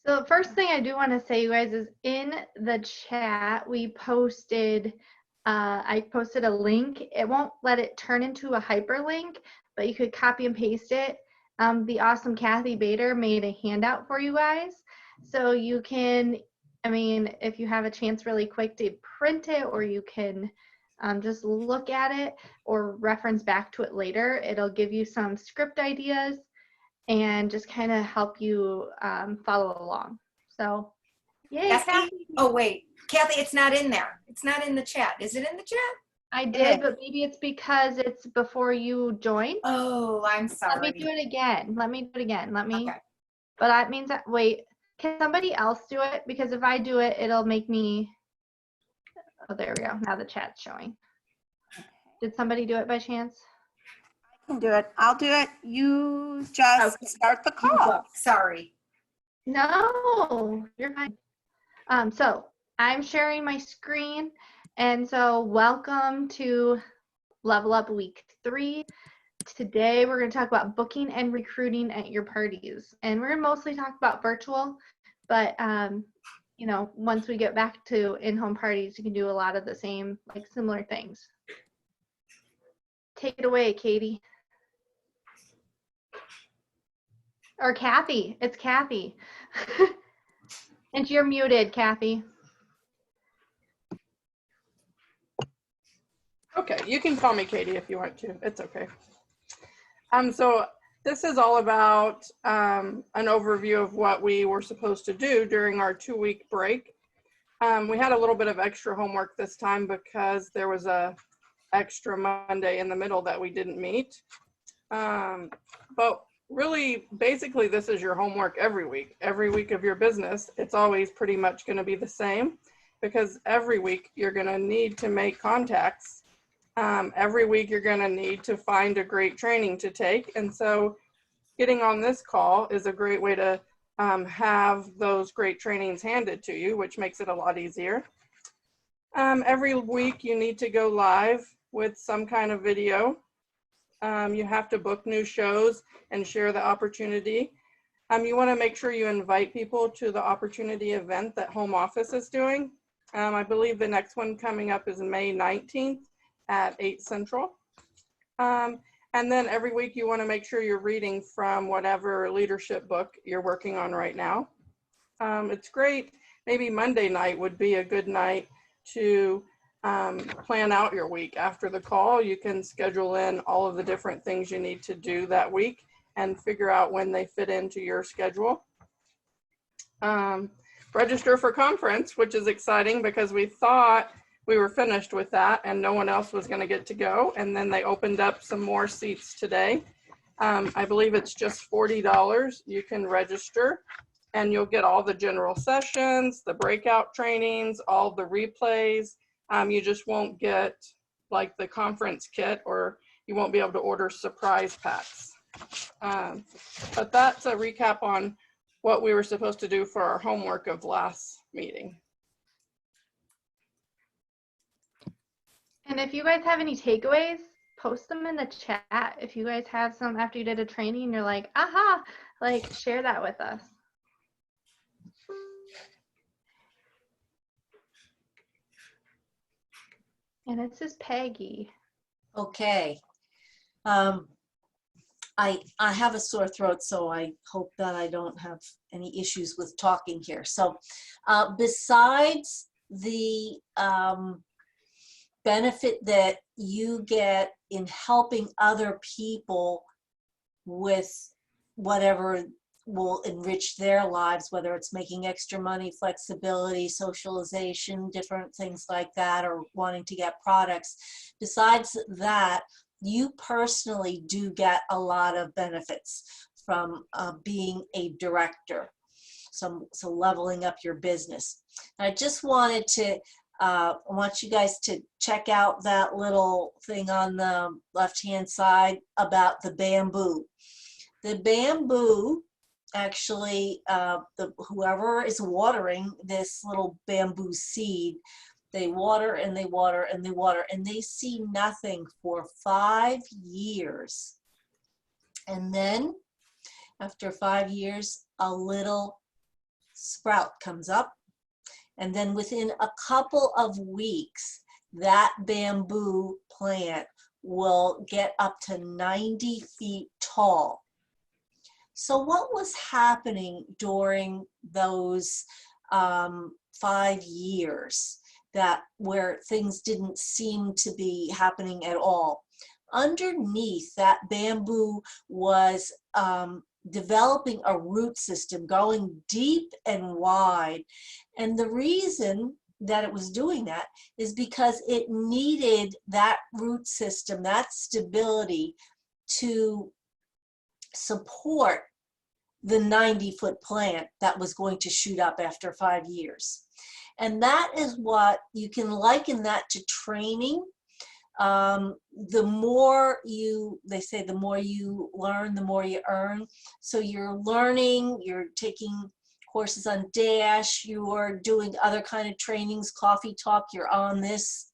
So the first thing I do want to say, you guys, is in the chat, I posted a link. It won't let it turn into a hyperlink, but you could copy and paste it. The awesome Kathy Bader made a handout for you guys. So you can, if you have a chance really quick to print it, or you can just look at it or reference back to it later. It'll give you some script ideas and just kind of help you follow along. So, yay, Kathy. Oh, wait. Kathy, it's not in there. It's not in the chat. Is it in the chat? I did, but maybe it's because it's before you joined. Oh, I'm sorry. Let me do it again. Okay. But that means that, wait, can somebody else do it? Because if I do it, it'll make me, oh, there we go. Now the chat's showing. Did somebody do it by chance? I can do it. I'll do it. You just start the call. Sorry. No, you're fine. So I'm sharing my screen, and so welcome to Level Up Week 3. Today we're going to talk about booking and recruiting at your parties, and we're going to mostly talk about virtual, but you know, once we get back to in-home parties, you can do a lot of the same, like similar things. Take it away, Katie. Or Kathy. It's Kathy. And you're muted, Kathy. Okay, you can call me Katie if you want to. It's okay. So this is all about an overview of what we were supposed to do during our 2-week break. We had a little bit of extra homework this time because there was a extra Monday in the middle that we didn't meet. But really, basically, this is your homework every week of your business. It's always pretty much going to be the same because every week you're going to need to make contacts. Every week you're going to need to find a great training to take. And so getting on this call is a great way to have those great trainings handed to you, which makes it a lot easier. Every week you need to go live with some kind of video. You have to book new shows and share the opportunity. You want to make sure you invite people to the opportunity event that home office is doing. I believe the next one coming up is May 19th at 8 Central. And then every week you want to make sure you're reading from whatever leadership book you're working on right now. It's great. Maybe Monday night would be a good night to plan out your week. After the call, you can schedule in all of the different things you need to do that week and figure out when they fit into your schedule. Register for conference, which is exciting because we thought we were finished with that and no one else was going to get to go. And then they opened up some more seats today. I believe it's just $40. You can register and you'll get all the general sessions, the breakout trainings, all the replays. You just won't get like the conference kit, or you won't be able to order surprise packs. But that's a recap on what we were supposed to do for our homework of last meeting. And if you guys have any takeaways, post them in the chat. If you guys have some after you did a training and you're like, aha, like share that with us. And this is Peggy. Okay. I have a sore throat, so I hope that I don't have any issues with talking here. So besides the benefit that you get in helping other people with whatever will enrich their lives, whether it's making extra money, flexibility, socialization, different things like that, or wanting to get products. Besides that, you personally do get a lot of benefits from being a director, so leveling up your business. And I just wanted to, I want you guys to check out that little thing on the left-hand side about the bamboo. The bamboo, actually, whoever is watering this little bamboo seed, they water and they water and they water and they see nothing for 5 years. And then after 5 years, a little sprout comes up. And then within a couple of weeks, that bamboo plant will get up to 90 feet tall. So what was happening during those 5 years where things didn't seem to be happening at all? Underneath, that bamboo was developing a root system, going deep and wide. And the reason that it was doing that is because it needed that root system, that stability, to support the 90-foot plant that was going to shoot up after 5 years. And that is what you can liken that to training. The more they say the more you learn, the more you earn. So you're learning, you're taking courses on Dash, you're doing other kind of trainings, Coffee Talk, you're on this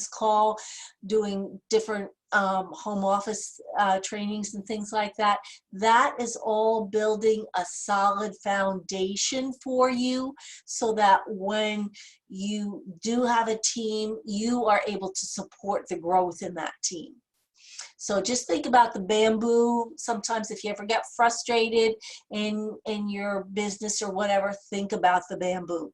call, doing different home office trainings and things like that. That is all building a solid foundation for you so that when you do have a team, you are able to support the growth in that team. So just think about the bamboo. Sometimes if you ever get frustrated in your business or whatever, think about the bamboo.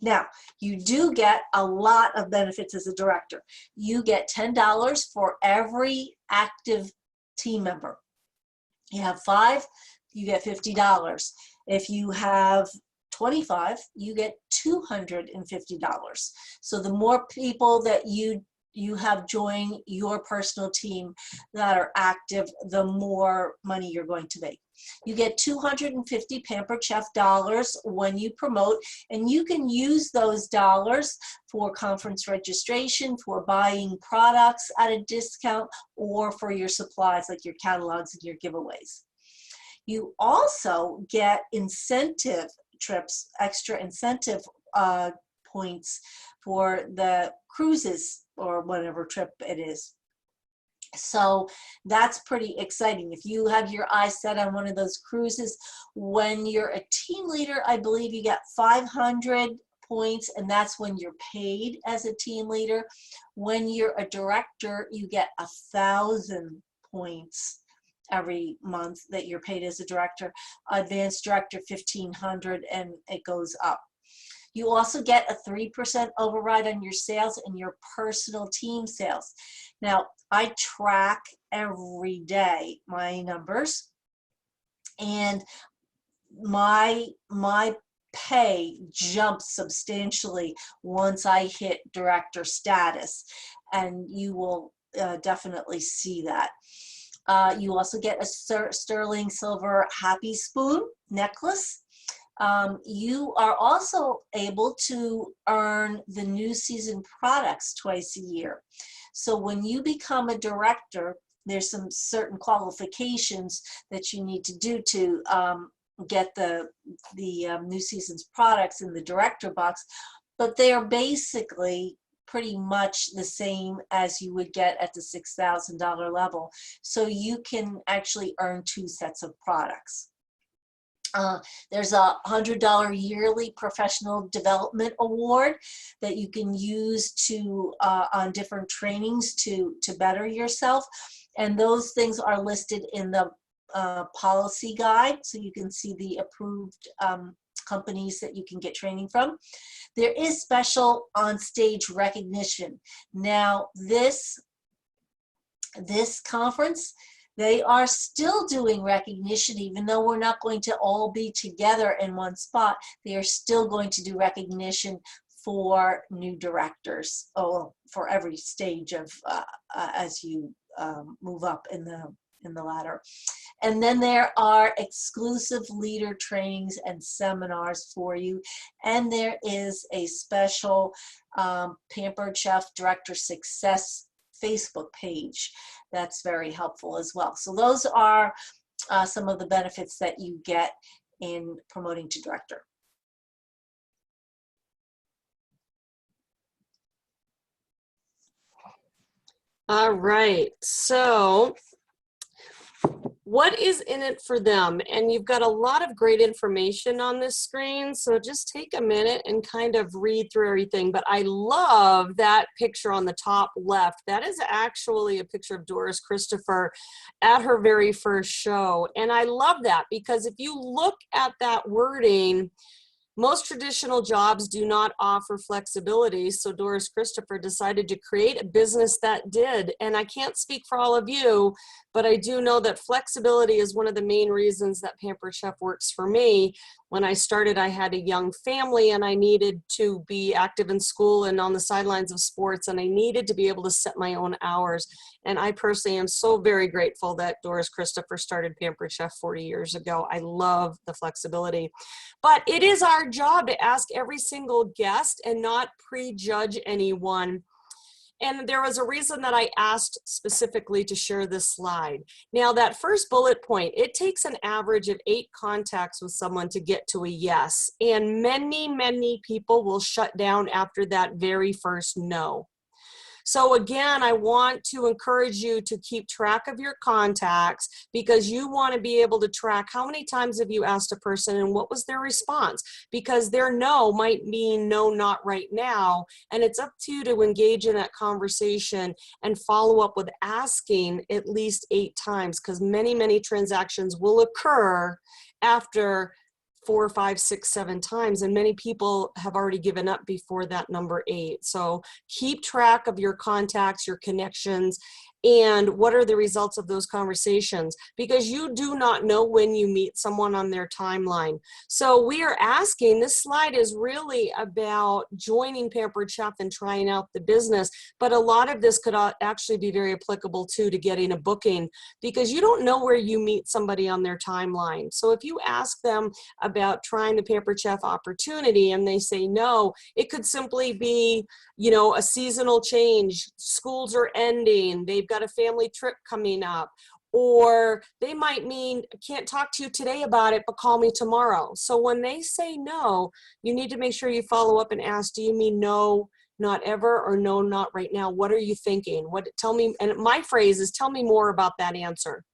Now, you do get a lot of benefits as a director. You get $10 for every active team member. You have 5, you get $50. If you have 25, you get $250. So the more people that you have join your personal team that are active, the more money you're going to make. You get 250 Pampered Chef dollars when you promote, and you can use those dollars for conference registration, for buying products at a discount, or for your supplies like your catalogs and your giveaways. You also get incentive trips, extra incentive points for the cruises or whatever trip it is. So that's pretty exciting. If you have your eyes set on one of those cruises, when you're a team leader, I believe you get 500 points, and that's when you're paid as a team leader. When you're a director, you get 1,000 points every month that you're paid as a director. Advanced director, 1,500, and it goes up. You also get a 3% override on your sales and your personal team sales. Now, I track every day my numbers, and my pay jumps substantially once I hit director status, and you will definitely see that. You also get a sterling silver Happy Spoon necklace. You are also able to earn the new season products twice a year. So when you become a director, there's some certain qualifications that you need to do to get the new season's products in the director box, but they are basically pretty much the same as you would get at the $6,000 level. So you can actually earn 2 sets of products. There's a $100 yearly professional development award that you can use to on different trainings to better yourself, and those things are listed in the policy guide, so you can see the approved companies that you can get training from. There is special on-stage recognition. Now this conference, they are still doing recognition, even though we're not going to all be together in one spot. They are still going to do recognition for new directors, for every stage of as you move up in the ladder. And then there are exclusive leader trainings and seminars for you. And there is a special Pampered Chef Director Success Facebook page that's very helpful as well. So those are some of the benefits that you get in promoting to director. All right, so what is in it for them? And you've got a lot of great information on this screen, so just take a minute and kind of read through everything. But I love that picture on the top left. That is actually a picture of Doris Christopher at her very first show. And I love that because if you look at that wording, most traditional jobs do not offer flexibility, so Doris Christopher decided to create a business that did. And I can't speak for all of you, but I do know that flexibility is one of the main reasons that Pampered Chef works for me. When I started, I had a young family and I needed to be active in school and on the sidelines of sports, and I needed to be able to set my own hours. And I personally am so very grateful that Doris Christopher started Pampered Chef 40 years ago. I love the flexibility. But it is our job to ask every single guest and not prejudge anyone. And there was a reason that I asked specifically to share this slide. Now, that first bullet point, it takes an average of 8 contacts with someone to get to a yes. And many, many people will shut down after that very first no. So again, I want to encourage you to keep track of your contacts because you want to be able to track how many times have you asked a person and what was their response, because their no might mean no, not right now. And it's up to you to engage in that conversation and follow up with asking at least 8 times, because many, many transactions will occur after 4, 5, 6, 7 times, and many people have already given up before that number 8. So keep track of your contacts, your connections, and what are the results of those conversations, because you do not know when you meet someone on their timeline. So we are asking, this slide is really about joining Pampered Chef and trying out the business, but a lot of this could actually be very applicable too to getting a booking, because you don't know where you meet somebody on their timeline. So if you ask them about trying the Pampered Chef opportunity and they say no, it could simply be, you know, a seasonal change, schools are ending, they've got a family trip coming up, or they might mean, can't talk to you today about it, but call me tomorrow. So when they say no, you need to make sure you follow up and ask, do you mean no, not ever, or no, not right now? What are you thinking? Tell me, and my phrase is, tell me more about that answer.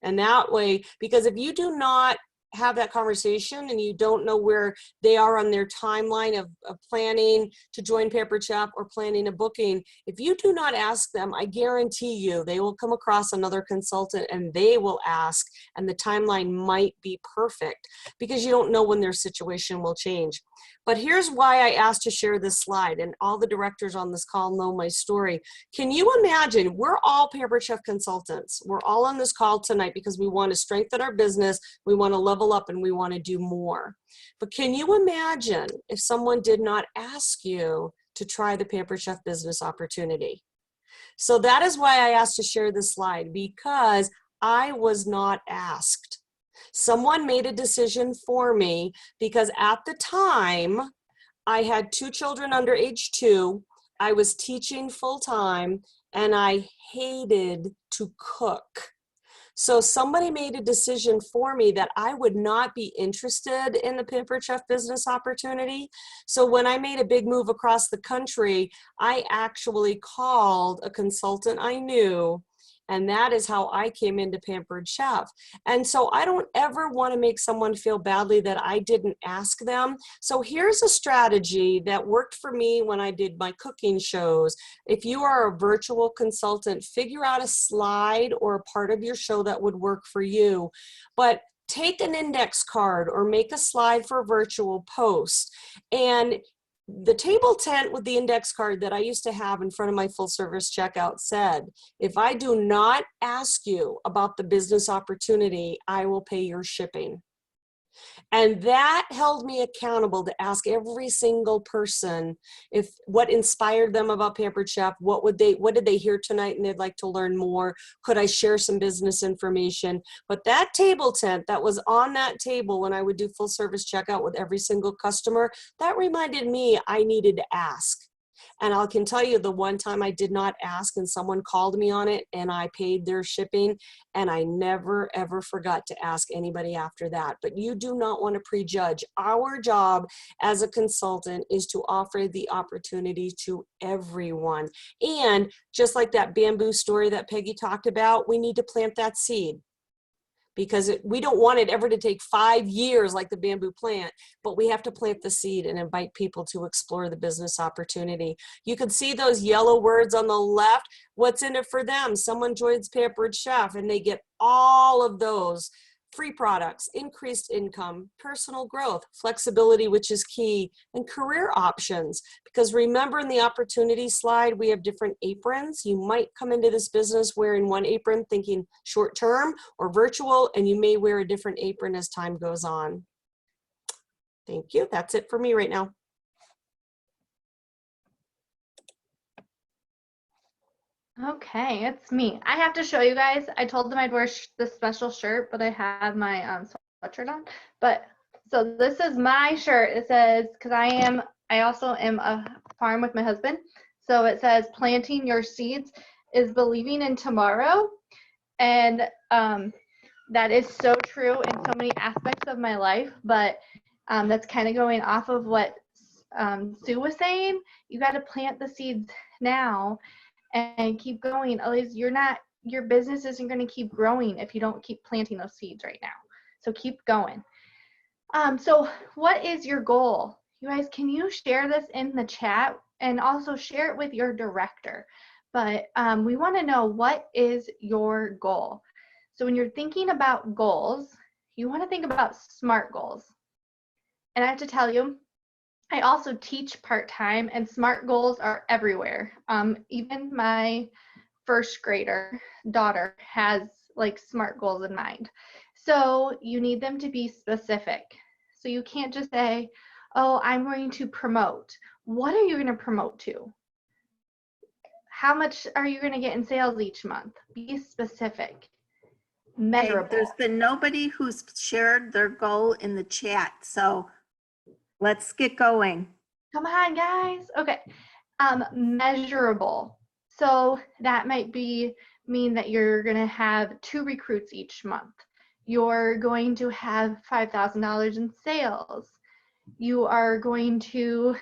And that way, because if you do not have that conversation and you don't know where they are on their timeline of planning to join Pampered Chef or planning a booking, if you do not ask them, I guarantee you they will come across another consultant and they will ask, and the timeline might be perfect because you don't know when their situation will change. But here's why I asked to share this slide, and all the directors on this call know my story. Can you imagine, we're all Pampered Chef consultants. We're all on this call tonight because we want to strengthen our business, we want to level up, and we want to do more. But can you imagine if someone did not ask you to try the Pampered Chef business opportunity? So that is why I asked to share this slide, because I was not asked. Someone made a decision for me because at the time I had 2 children under age 2. I was teaching full time and I hated to cook. So somebody made a decision for me that I would not be interested in the Pampered Chef business opportunity. So when I made a big move across the country, I actually called a consultant I knew, and that is how I came into Pampered Chef. And so I don't ever want to make someone feel badly that I didn't ask them. So here's a strategy that worked for me when I did my cooking shows. If you are a virtual consultant, figure out a slide or a part of your show that would work for you. But take an index card or make a slide for a virtual post. And the table tent with the index card that I used to have in front of my full service checkout said, if I do not ask you about the business opportunity, I will pay your shipping. And that held me accountable to ask every single person if what inspired them about Pampered Chef, what did they hear tonight and they'd like to learn more? Could I share some business information? But that table tent that was on that table when I would do full service checkout with every single customer, that reminded me I needed to ask. And I can tell you the one time I did not ask and someone called me on it and I paid their shipping, and I never ever forgot to ask anybody after that. But you do not want to prejudge. Our job as a consultant is to offer the opportunity to everyone. And just like that bamboo story that Peggy talked about, we need to plant that seed. because we don't want it ever to take 5 years like the bamboo plant, but we have to plant the seed and invite people to explore the business opportunity. You can see those yellow words on the left. What's in it for them? Someone joins Pampered Chef and they get all of those free products, increased income, personal growth, flexibility, which is key, and career options. Because remember in the opportunity slide, we have different aprons. You might come into this business wearing one apron thinking short term or virtual, and you may wear a different apron as time goes on. Thank you. That's it for me right now. Okay, it's me. I have to show you guys. I told them I'd wear the special shirt, but I have my sweatshirt on. But so this is my shirt. It says, because I also am a farm with my husband. So it says, planting your seeds is believing in tomorrow. And that is so true in so many aspects of my life. But that's kind of going off of what Sue was saying. You got to plant the seeds now and keep going. Otherwise, your business isn't going to keep growing if you don't keep planting those seeds right now. So keep going. So what is your goal? You guys, can you share this in the chat and also share it with your director? But we want to know, what is your goal? So when you're thinking about goals, you want to think about SMART goals. And I have to tell you, I also teach part-time, and SMART goals are everywhere. Even my first grader daughter has like SMART goals in mind. So you need them to be specific. So you can't just say, oh, I'm going to promote. What are you going to promote to? How much are you going to get in sales each month? Be specific, measurable. Okay, there's been nobody who's shared their goal in the chat, so let's get going. Come on, guys. Okay. Measurable. So that might mean that you're going to have 2 recruits each month. You're going to have $5,000 in sales. You are going to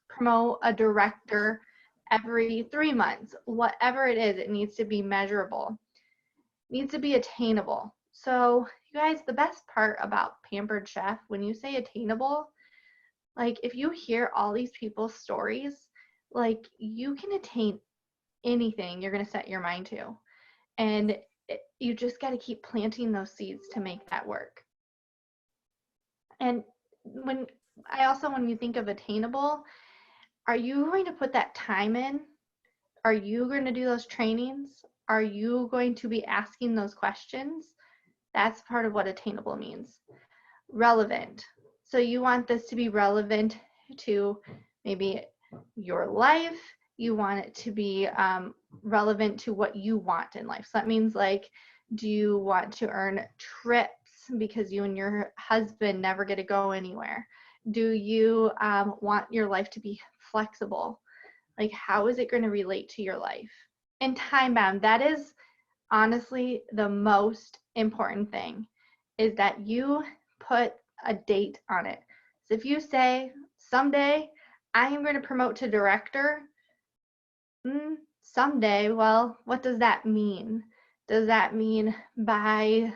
promote a director every 3 months. Whatever it is, it needs to be measurable. It needs to be attainable. So you guys, the best part about Pampered Chef, when you say attainable, like if you hear all these people's stories, like you can attain anything you're going to set your mind to. And you just got to keep planting those seeds to make that work. And when you think of attainable, are you going to put that time in? Are you going to do those trainings? Are you going to be asking those questions? That's part of what attainable means. Relevant. So you want this to be relevant to maybe your life. You want it to be relevant to what you want in life. So that means, like, do you want to earn trips because you and your husband never get to go anywhere? Do you want your life to be flexible? Like, how is it going to relate to your life? And time bound. That is honestly the most important thing, is that you put a date on it. So if you say, someday I am going to promote to director, someday, well, what does that mean? Does that mean I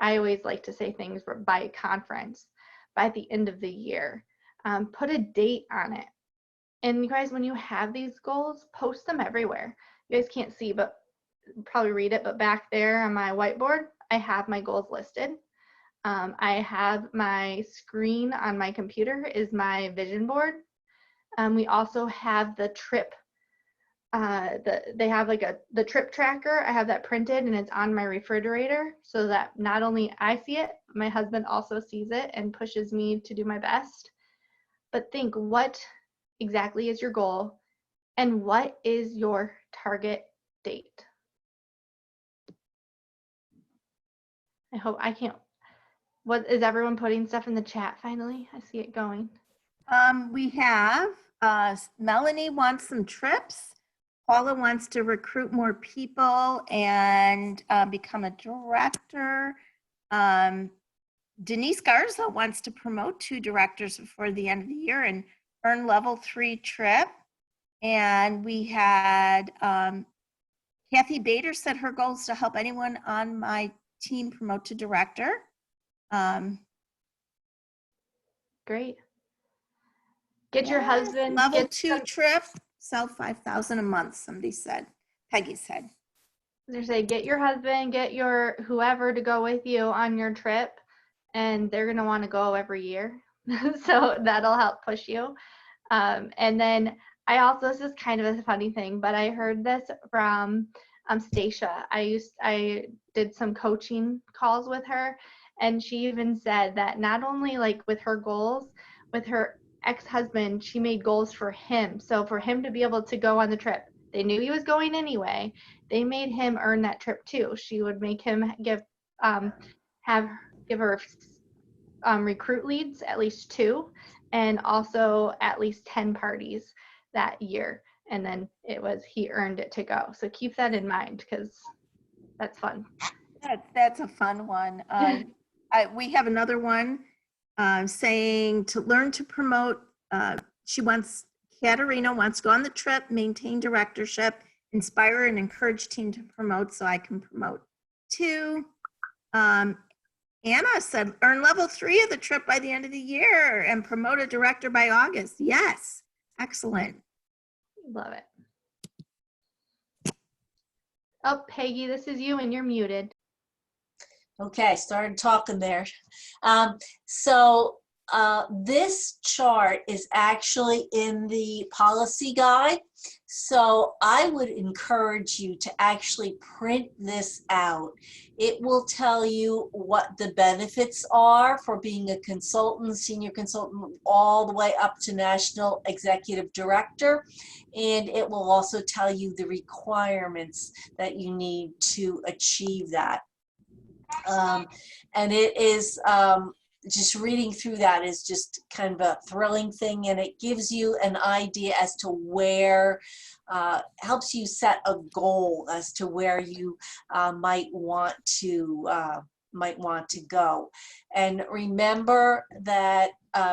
always like to say things by conference, by the end of the year? Put a date on it. And you guys, when you have these goals, post them everywhere. You guys can't see, but probably read it, but back there on my whiteboard, I have my goals listed. I have my screen on my computer is my vision board. We also have the trip. They have like the trip tracker. I have that printed and it's on my refrigerator so that not only I see it, my husband also sees it and pushes me to do my best. But think, what exactly is your goal and what is your target date? I hope I can't. What is everyone putting stuff in the chat finally? I see it going. We have Melanie wants some trips. Paula wants to recruit more people and become a director. Denise Garza wants to promote 2 directors before the end of the year and earn level 3 trip. And we had Kathy Bader said her goal is to help anyone on my teen promote to director. Great. Get your Yeah, husband. Level get 2 some- trip, sell 5,000 a month, somebody said. Peggy said. They say get your husband, get your whoever to go with you on your trip, and they're gonna want to go every year, so that'll help push you. And then I also, this is kind of a funny thing, but I heard this from Stacia. I did some coaching calls with her, and she even said that not only like with her goals, with her ex-husband, she made goals for him. So for him to be able to go on the trip, they knew he was going anyway. They made him earn that trip too. She would make him give her recruit leads, at least 2, and also at least 10 parties that year. And then he earned it to go. So keep that in mind because that's fun. That's a fun one. We have another one saying to learn to promote. Katerina wants to go on the trip, maintain directorship, inspire and encourage team to promote so I can promote too. Anna said earn level 3 of the trip by the end of the year and promote a director by August. Yes, excellent. Love it. Oh, Peggy, this is you and you're muted. Okay, started talking there. This chart is actually in the policy guide. So I would encourage you to actually print this out. It will tell you what the benefits are for being a consultant, senior consultant, all the way up to national executive director. And it will also tell you the requirements that you need to achieve that. And it is, just reading through that is just kind of a thrilling thing, and it gives you an idea as to where, helps you set a goal as to where you might want to go. And remember that,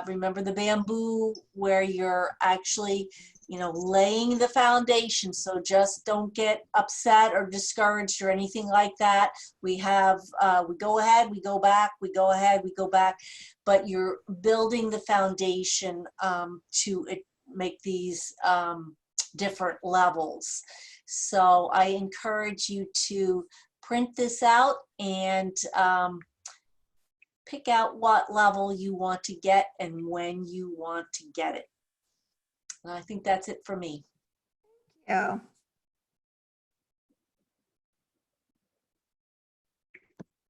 remember the bamboo where you're actually, laying the foundation. So just don't get upset or discouraged or anything like that. We have, we go ahead, we go back, we go ahead, we go back, but you're building the foundation to make these different levels. So I encourage you to print this out and pick out what level you want to get and when you want to get it. And I think that's it for me. Yeah.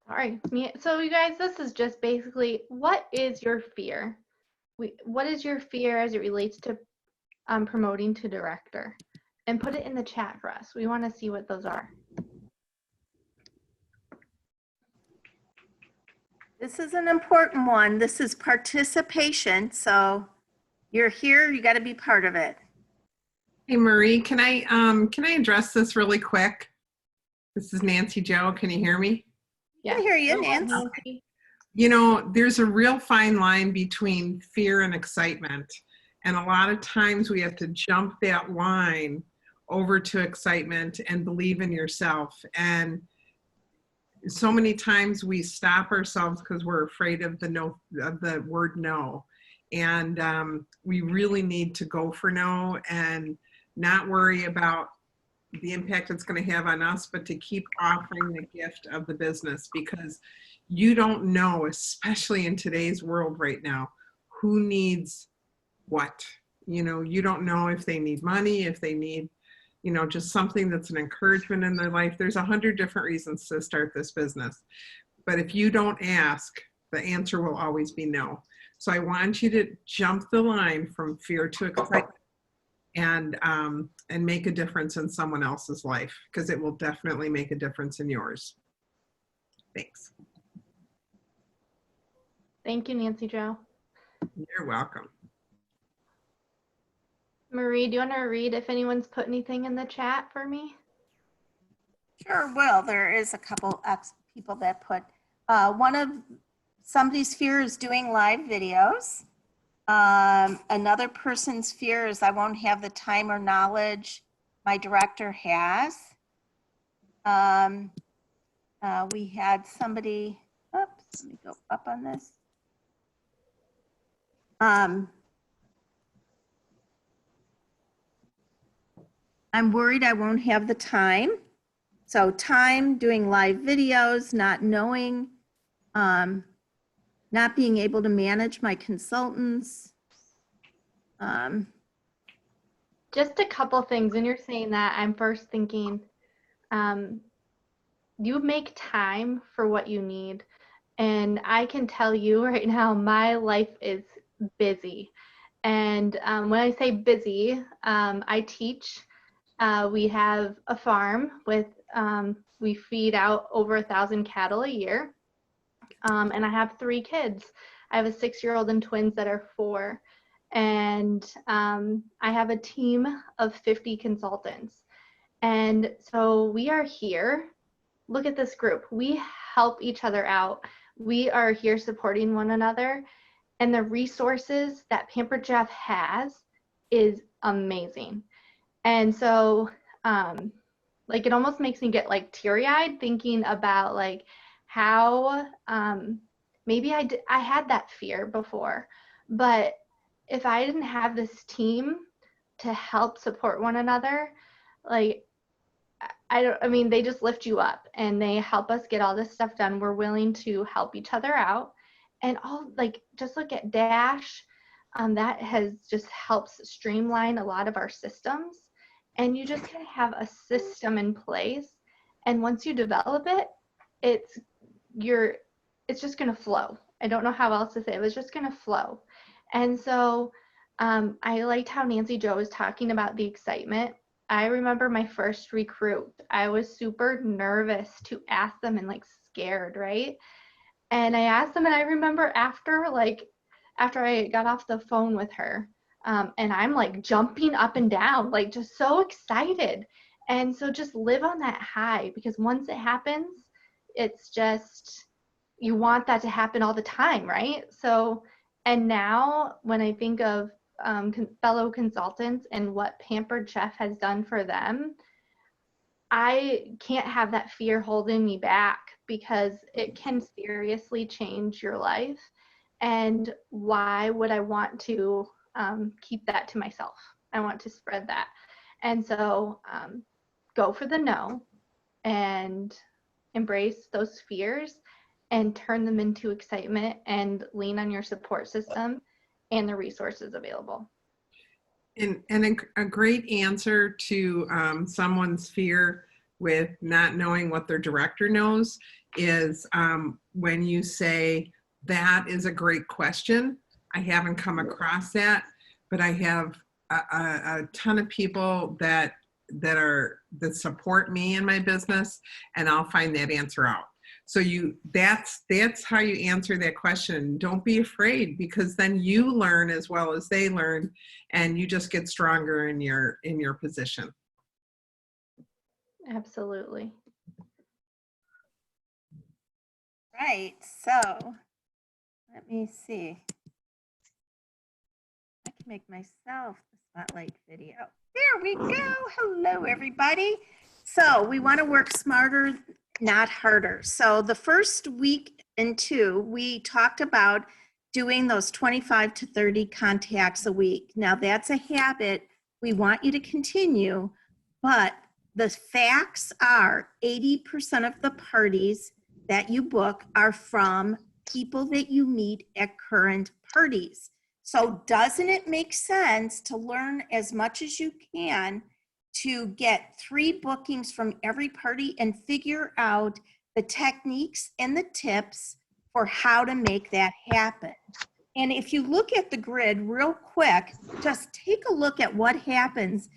All right. So you guys, this is just basically, what is your fear? What is your fear as it relates to promoting to director? And put it in the chat for us. We want to see what those are. This is an important one. This is participation. So you're here, you got to be part of it. Hey Marie, can I address this really quick? This is Nancy Joe. Can you hear me? I hear you, Nancy. Nancy. You know, there's a real fine line between fear and excitement. And a lot of times we have to jump that line over to excitement and believe in yourself. And so many times we stop ourselves because we're afraid of the word no. And we really need to go for no and not worry about the impact it's going to have on us, but to keep offering the gift of the business, because you don't know, especially in today's world right now, who needs what. You don't know if they need money, if they need, just something that's an encouragement in their life. There's 100 different reasons to start this business. But if you don't ask, the answer will always be no. So I want you to jump the line from fear to excitement and make a difference in someone else's life, because it will definitely make a difference in yours. Thanks. Thank you, Nancy Joe. You're welcome. Marie, do you want to read if anyone's put anything in the chat for me? Sure will. There is a couple people that put, one of somebody's fear is doing live videos. Another person's fear is I won't have the time or knowledge my director has. we had somebody, oops, let me go up on this. I'm worried I won't have the time. So time doing live videos, not knowing, not being able to manage my consultants. Just a couple things. When you're saying that, I'm first thinking, you make time for what you need. And I can tell you right now, my life is busy. And when I say busy, I teach. We have a farm with, we feed out over 1,000 cattle a year. And I have 3 kids. I have a 6-year-old and twins that are 4. And I have a team of 50 consultants. And so we are here. Look at this group. We help each other out. We are here supporting one another. And the resources that Pampered Chef has is amazing. And so, like, it almost makes me get like teary-eyed thinking about like how maybe I had that fear before, but if I didn't have this team to help support one another, like, I mean, they just lift you up and they help us get all this stuff done. We're willing to help each other out. And all, like, just look at Dash. That has just helps streamline a lot of our systems. And you just gotta have a system in place. And once you develop it, it's just gonna flow. I don't know how else to say it. It's just gonna flow. And so I liked how Nancy Jo was talking about the excitement. I remember my first recruit. I was super nervous to ask them and like scared, right? And I asked them, and I remember after I got off the phone with her, and I'm like jumping up and down, like just so excited. And so just live on that high, because once it happens, it's just, you want that to happen all the time, right? So, and now when I think of fellow consultants and what Pampered Chef has done for them, I can't have that fear holding me back, because it can seriously change your life. And why would I want to keep that to myself? I want to spread that. And so go for the no and embrace those fears and turn them into excitement, and lean on your support system and the resources available. And a great answer to someone's fear with not knowing what their director knows is when you say, that is a great question. I haven't come across that, but I have a ton of people that support me in my business, and I'll find that answer out. So that's how you answer that question. Don't be afraid, because then you learn as well as they learn, and you just get stronger in your position. Absolutely. Right, so let me see. I can make myself the spotlight video. There we go. Hello, everybody. So we want to work smarter, not harder. So the first week and 2, we talked about doing those 25 to 30 contacts a week. Now that's a habit we want you to continue, but the facts are 80% of the parties that you book are from people that you meet at current parties. So doesn't it make sense to learn as much as you can to get 3 bookings from every party and figure out the techniques and the tips for how to make that happen? And if you look at the grid real quick, just take a look at what happens.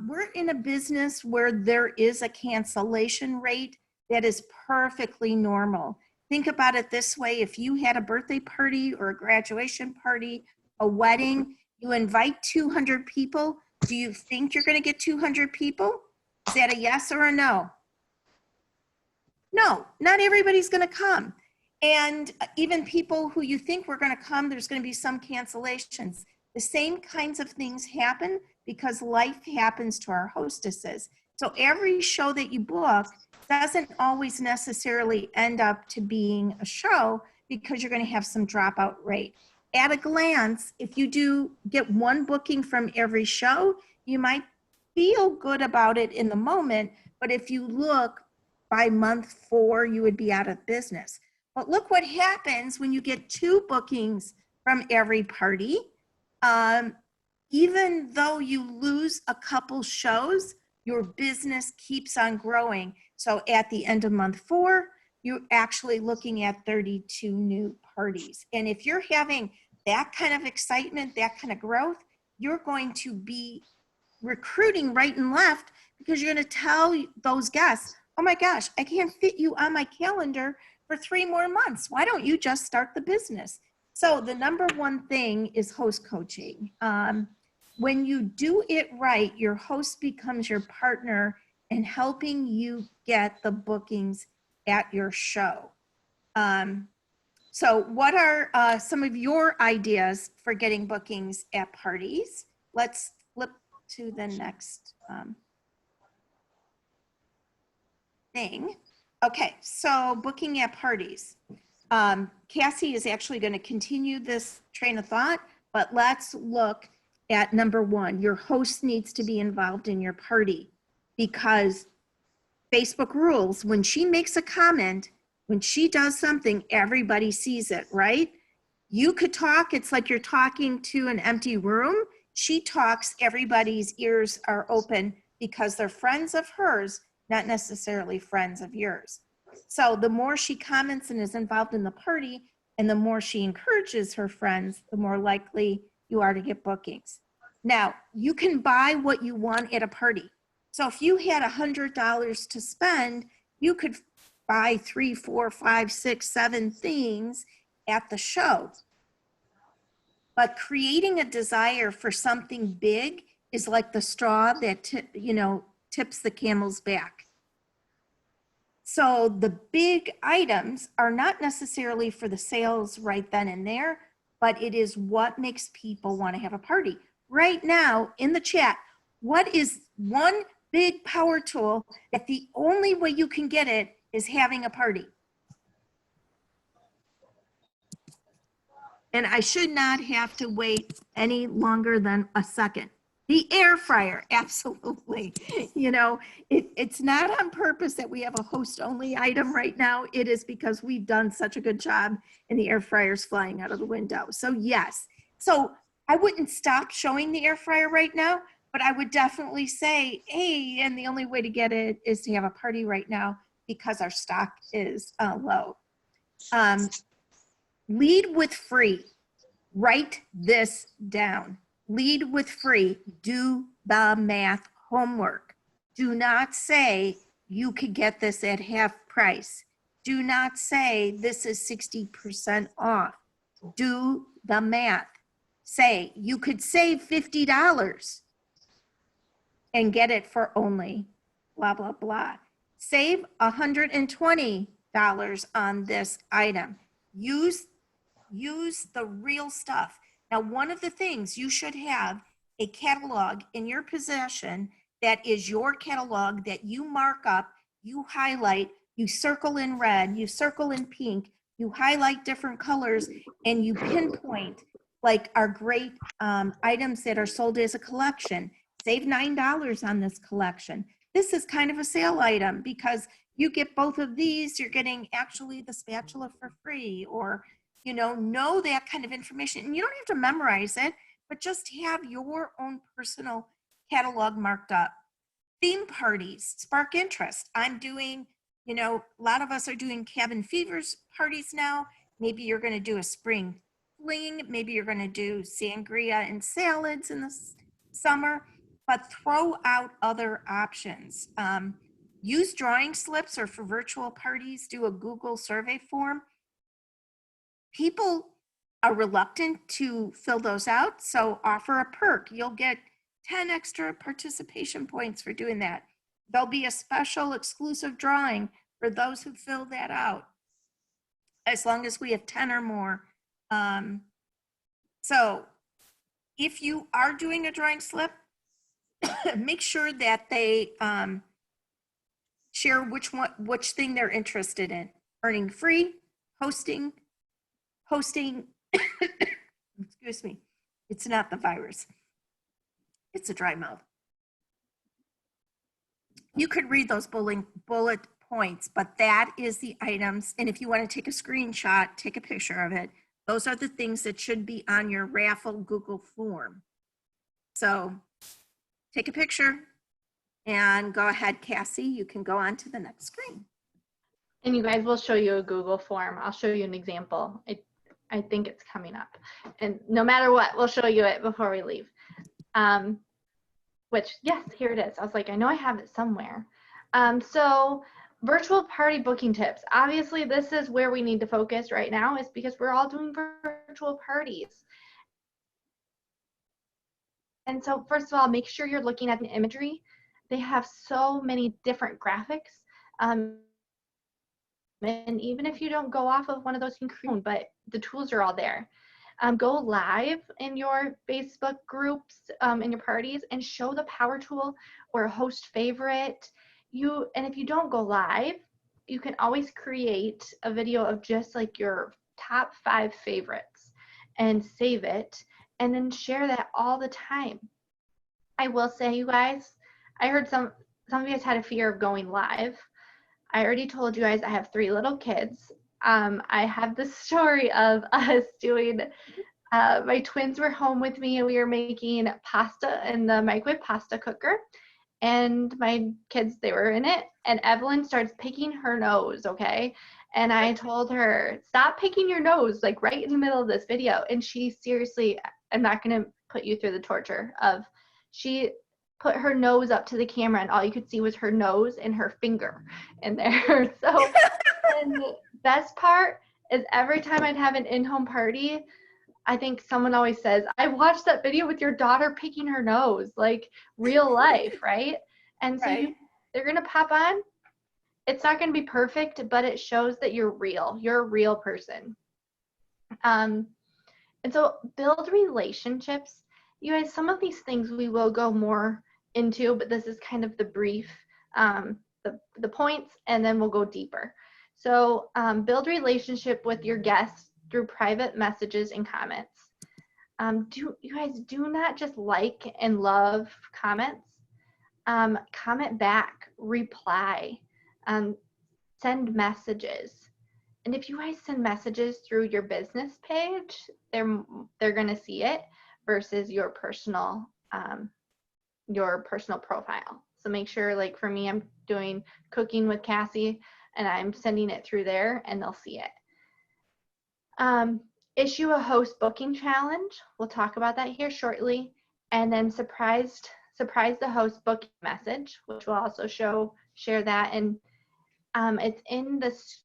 We're in a business where there is a cancellation rate that is perfectly normal. Think about it this way. If you had a birthday party or a graduation party, a wedding, you invite 200 people. Do you think you're going to get 200 people? Is that a yes or a no? No, not everybody's going to come. And even people who you think were going to come, there's going to be some cancellations. The same kinds of things happen because life happens to our hostesses. So every show that you book doesn't always necessarily end up to being a show because you're going to have some dropout rate. At a glance, if you do get one booking from every show, you might feel good about it in the moment, but if you look by month 4, you would be out of business. But look what happens when you get 2 bookings from every party. Even though you lose a couple shows, your business keeps on growing. So at the end of month 4, you're actually looking at 32 new parties. And if you're having that kind of excitement, that kind of growth, you're going to be recruiting right and left because you're going to tell those guests, oh my gosh, I can't fit you on my calendar for 3 more months. Why don't you just start the business? So the number one thing is host coaching. When you do it right, your host becomes your partner in helping you get the bookings at your show. So what are some of your ideas for getting bookings at parties? Let's flip to the next thing. Okay, so booking at parties. Cassie is actually going to continue this train of thought, but let's look at number 1. Your host needs to be involved in your party because Facebook rules, when she makes a comment, when she does something, everybody sees it, right? You could talk, it's like you're talking to an empty room. She talks, everybody's ears are open because they're friends of hers, not necessarily friends of yours. So the more she comments and is involved in the party, and the more she encourages her friends, the more likely you are to get bookings. Now, you can buy what you want at a party. So if you had $100 to spend, you could buy 3, 4, 5, 6, 7 things at the show. But creating a desire for something big is like the straw that tips the camel's back. So the big items are not necessarily for the sales right then and there, but it is what makes people want to have a party. Right now in the chat, what is one big power tool that the only way you can get it is having a party? And I should not have to wait any longer than a second. The air fryer, absolutely. It's not on purpose that we have a host only item right now. It is because we've done such a good job and the air fryer's flying out of the window. So yes, so I wouldn't stop showing the air fryer right now, but I would definitely say, hey, and the only way to get it is to have a party right now because our stock is low. Lead with free. Write this down. Lead with free. Do the math homework. Do not say you could get this at half price. Do not say this is 60% off. Do the math. Say you could save $50 and get it for only blah, blah, blah. Save $120 on this item. Use the real stuff. Now, one of the things, you should have a catalog in your possession that is your catalog that you mark up, you highlight, you circle in red, you circle in pink, you highlight different colors, and you pinpoint like our great items that are sold as a collection. Save $9 on this collection. This is kind of a sale item because you get both of these, you're getting actually the spatula for free, or know that kind of information. And you don't have to memorize it, but just have your own personal catalog marked up. Theme parties spark interest. I'm doing, a lot of us are doing cabin fevers parties now. Maybe you're going to do a spring fling. Maybe you're going to do sangria and salads in the summer, but throw out other options. Use drawing slips, or for virtual parties, do a Google survey form. People are reluctant to fill those out, so offer a perk. You'll get 10 extra participation points for doing that. There'll be a special exclusive drawing for those who fill that out, as long as we have 10 or more. So if you are doing a drawing slip, make sure that they share which thing they're interested in. Earning free, hosting, excuse me, it's not the virus. It's a dry mouth. You could read those bullet points, but that is the items. And if you want to take a screenshot, take a picture of it. Those are the things that should be on your raffle Google form. So take a picture and go ahead, Cassie. You can go on to the next screen. And you guys will show you a Google form. I'll show you an example. I think it's coming up. And no matter what, we'll show you it before we leave. Which, yes, here it is. I was like, I know I have it somewhere. So virtual party booking tips. Obviously, this is where we need to focus right now, is because we're all doing virtual parties. And so first of all, make sure you're looking at the imagery. They have so many different graphics. And even if you don't go off of one of those, you can create, but the tools are all there. Go live in your Facebook groups, in your parties, and show the power tool or a host favorite. And if you don't go live, you can always create a video of just like your top 5 favorites and save it, and then share that all the time. I will say, you guys, I heard some of you guys had a fear of going live. I already told you guys I have 3 little kids. I have the story of us doing, my twins were home with me and we were making pasta in the microwave pasta cooker. And my kids, they were in it. And Evelyn starts picking her nose, okay? And I told her, stop picking your nose, like right in the middle of this video. And she seriously, I'm not going to put you through the torture of, she put her nose up to the camera and all you could see was her nose and her finger in there. So, and the best part is every time I'd have an in-home party, I think someone always says, I watched that video with your daughter picking her nose, like real life, right? And so Right. they're going to pop on. It's not going to be perfect, but it shows that you're real. You're a real person. And so build relationships. You guys, some of these things we will go more into, but this is kind of the brief, the points, and then we'll go deeper. So build relationship with your guests through private messages and comments. You guys do not just like and love comments. Comment back, reply, send messages. And if you guys send messages through your business page, they're gonna see it versus your personal profile. So make sure, like for me, I'm doing Cooking with Cassie and I'm sending it through there and they'll see it. Issue a host booking challenge. We'll talk about that here shortly. And then surprise the host booking message, which will also share that. And it's in this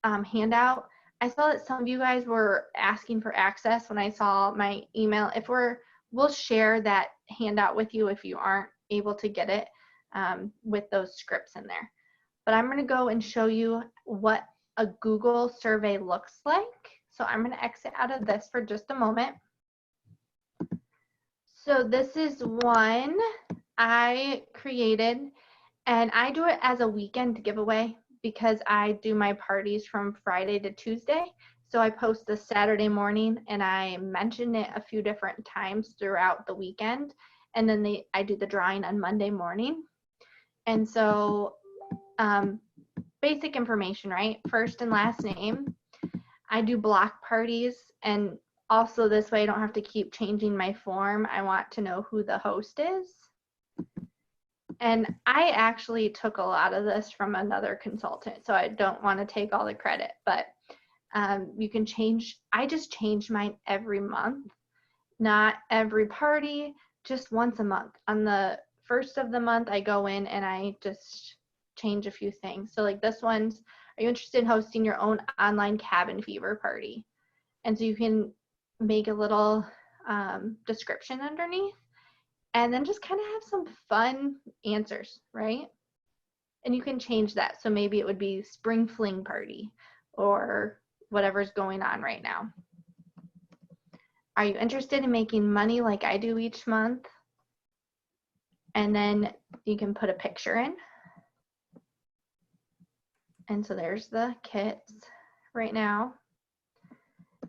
handout. I saw that some of you guys were asking for access when I saw my email. We'll share that handout with you if you aren't able to get it with those scripts in there. But I'm going to go and show you what a Google survey looks like. So I'm going to exit out of this for just a moment. So this is one I created, and I do it as a weekend giveaway because I do my parties from Friday to Tuesday. So I post this Saturday morning and I mention it a few different times throughout the weekend. And then I do the drawing on Monday morning. And so basic information, right? First and last name. I do block parties, and also this way I don't have to keep changing my form. I want to know who the host is. And I actually took a lot of this from another consultant, so I don't want to take all the credit, but you can change. I just change mine every month, not every party, just once a month. On the first of the month, I go in and I just change a few things. So like this one's, are you interested in hosting your own online cabin fever party? And so you can make a little description underneath and then just kind of have some fun answers, right? And you can change that. So maybe it would be spring fling party or whatever's going on right now. Are you interested in making money like I do each month? And then you can put a picture in. And so there's the kits right now.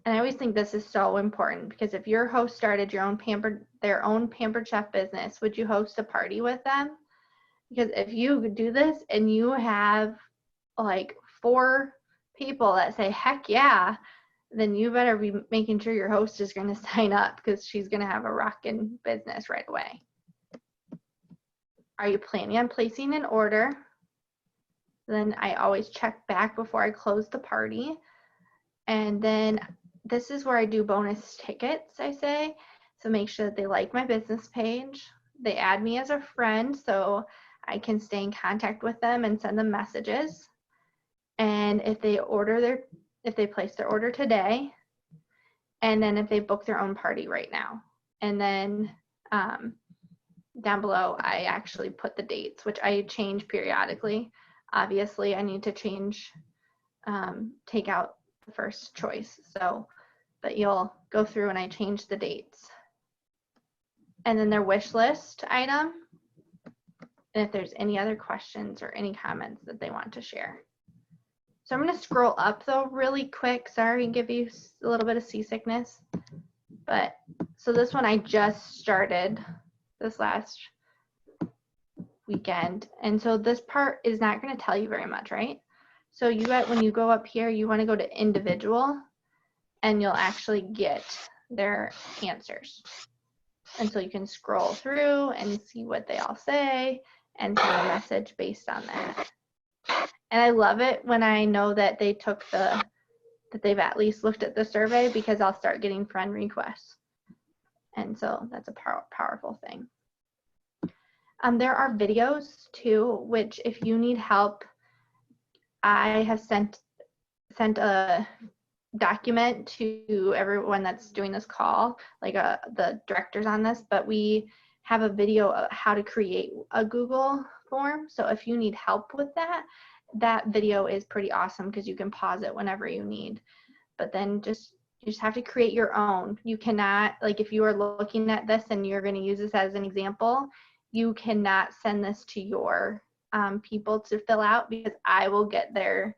And I always think this is so important because if your host started their own Pampered Chef business, would you host a party with them? Because if you do this and you have like 4 people that say, heck yeah, then you better be making sure your host is going to sign up because she's going to have a rockin' business right away. Are you planning on placing an order? Then I always check back before I close the party. And then this is where I do bonus tickets, I say. So make sure that they like my business page. They add me as a friend so I can stay in contact with them and send them messages. And if they place their order today, and then if they book their own party right now. And then down below, I actually put the dates, which I change periodically. Obviously, I need to take out the first choice. So, but you'll go through and I change the dates. And then their wish list item. And if there's any other questions or any comments that they want to share. So I'm going to scroll up though really quick. Sorry, give you a little bit of seasickness. But so this one I just started this last weekend. And so this part is not going to tell you very much, right? So when you go up here, you want to go to individual and you'll actually get their answers. And so you can scroll through and see what they all say and send a message based on that. And I love it when I know that that they've at least looked at the survey because I'll start getting friend requests. And so that's a powerful thing. There are videos too, which if you need help, I have sent a document to everyone that's doing this call, like the directors on this, but we have a video of how to create a Google form. So if you need help with that video is pretty awesome because you can pause it whenever you need. But then you just have to create your own. You cannot, like if you are looking at this and you're going to use this as an example, you cannot send this to your people to fill out because I will get their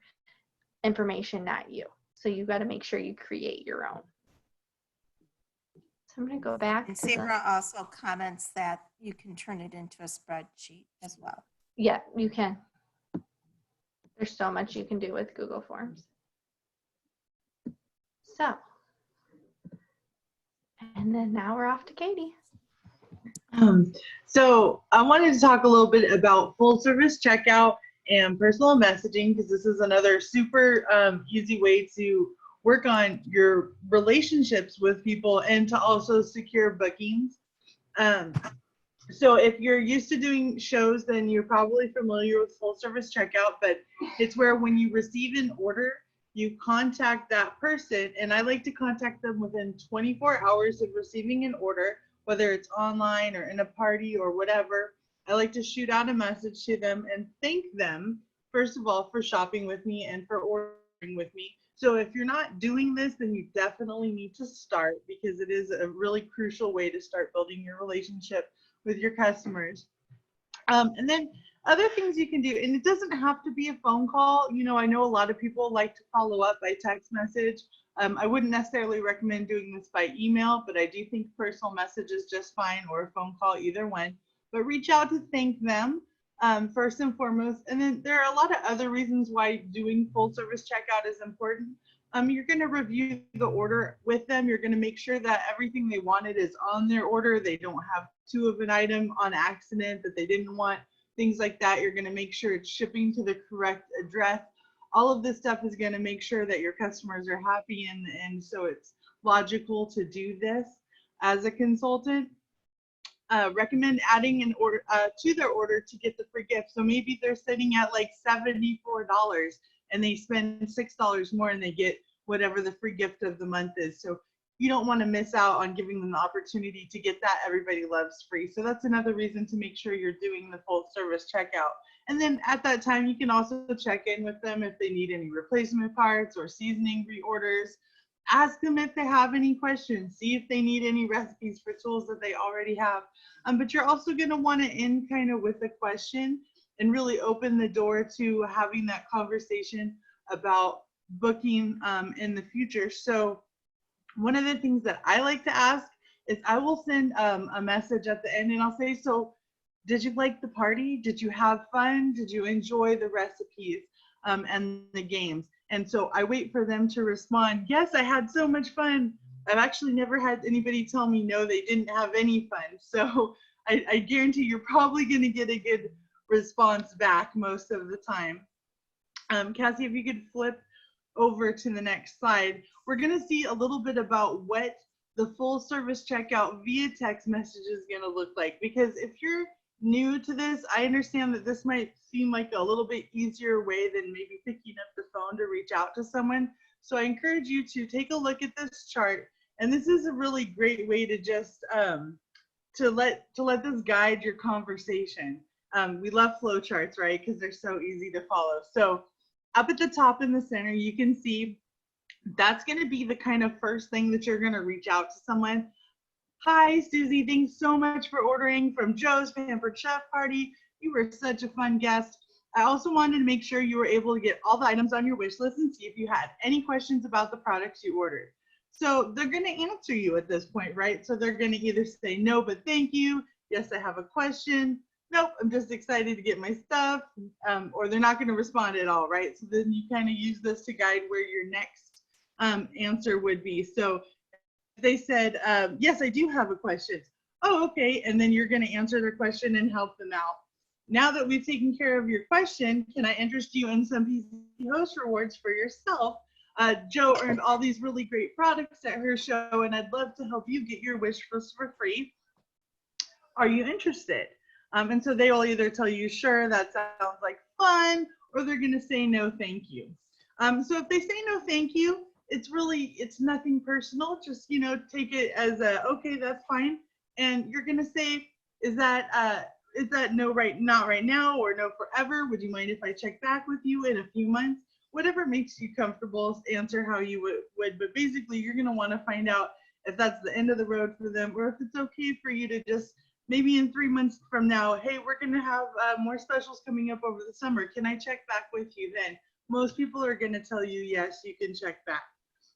information, not you. So you got to make sure you create your own. So I'm going to go back. And Sabra also comments that you can turn it into a spreadsheet as well. Yeah, you can. There's so much you can do with Google Forms. So, and then now we're off to Katie. So I wanted to talk a little bit about full service checkout and personal messaging because this is another super easy way to work on your relationships with people and to also secure bookings. So if you're used to doing shows, then you're probably familiar with full service checkout, but it's where when you receive an order, you contact that person, and I like to contact them within 24 hours of receiving an order, whether it's online or in a party or whatever. I like to shoot out a message to them and thank them, first of all, for shopping with me and for ordering with me. So if you're not doing this, then you definitely need to start because it is a really crucial way to start building your relationship with your customers. And then other things you can do, and it doesn't have to be a phone call. You know, I know a lot of people like to follow up by text message. I wouldn't necessarily recommend doing this by email, but I do think personal message is just fine, or a phone call, either one. But reach out to thank them first and foremost. And then there are a lot of other reasons why doing full service checkout is important. You're going to review the order with them. You're going to make sure that everything they wanted is on their order. They don't have 2 of an item on accident that they didn't want, things like that. You're going to make sure it's shipping to the correct address. All of this stuff is going to make sure that your customers are happy, and so it's logical to do this as a consultant. Recommend adding an order to their order to get the free gift. So maybe they're sitting at like $74 and they spend $6 more and they get whatever the free gift of the month is. So you don't want to miss out on giving them the opportunity to get that. Everybody loves free. So that's another reason to make sure you're doing the full service checkout. And then at that time, you can also check in with them if they need any replacement parts or seasoning reorders. Ask them if they have any questions. See if they need any recipes for tools that they already have. But you're also going to want to end kind of with a question. and really open the door to having that conversation about booking in the future. So one of the things that I like to ask is I will send a message at the end and I'll say, so did you like the party? Did you have fun? Did you enjoy the recipes and the games? And so I wait for them to respond, yes, I had so much fun. I've actually never had anybody tell me no, they didn't have any fun. So I guarantee you're probably going to get a good response back most of the time. Cassie, if you could flip over to the next slide, we're going to see a little bit about what the full service checkout via text message is going to look like. Because if you're new to this, I understand that this might seem like a little bit easier way than maybe picking up the phone to reach out to someone. So I encourage you to take a look at this chart. And this is a really great way to just to let this guide your conversation. We love flow charts, right? Because they're so easy to follow. So up at the top in the center, you can see that's going to be the kind of first thing that you're going to reach out to someone. Hi, Susie, thanks so much for ordering from Joe's Pampered Chef Party. You were such a fun guest. I also wanted to make sure you were able to get all the items on your wish list and see if you had any questions about the products you ordered. So they're going to answer you at this point, right? So they're going to either say no, but thank you. Yes, I have a question. Nope, I'm just excited to get my stuff. Or they're not going to respond at all, right? So then you kind of use this to guide where your next answer would be. So if they said, yes, I do have a question. Oh, okay. And then you're going to answer their question and help them out. Now that we've taken care of your question, can I interest you in some PC Host rewards for yourself? Joe earned all these really great products at her show, and I'd love to help you get your wish list for free. Are you interested? And so they will either tell you, sure, that sounds like fun, or they're going to say no, thank you. So if they say no, thank you, it's nothing personal. Just, take it as a, okay, that's fine. And you're going to say, is that no, not right now, or no forever? Would you mind if I check back with you in a few months? Whatever makes you comfortable, answer how you would. But basically, you're going to want to find out if that's the end of the road for them, or if it's okay for you to just maybe in 3 months from now, hey, we're going to have more specials coming up over the summer. Can I check back with you then? Most people are going to tell you, yes, you can check back.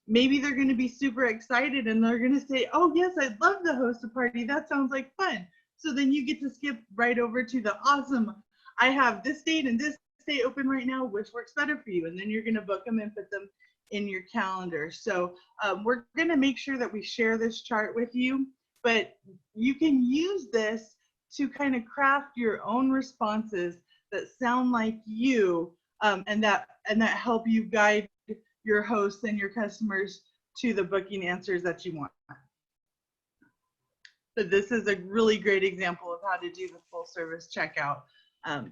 Maybe they're going to be super excited and they're going to say, oh, yes, I'd love to host a party. That sounds like fun. So then you get to skip right over to the awesome, I have this date and this date open right now, which works better for you. And then you're going to book them and put them in your calendar. So we're going to make sure that we share this chart with you. But you can use this to kind of craft your own responses that sound like you, and that help you guide your hosts and your customers to the booking answers that you want. So this is a really great example of how to do the full service checkout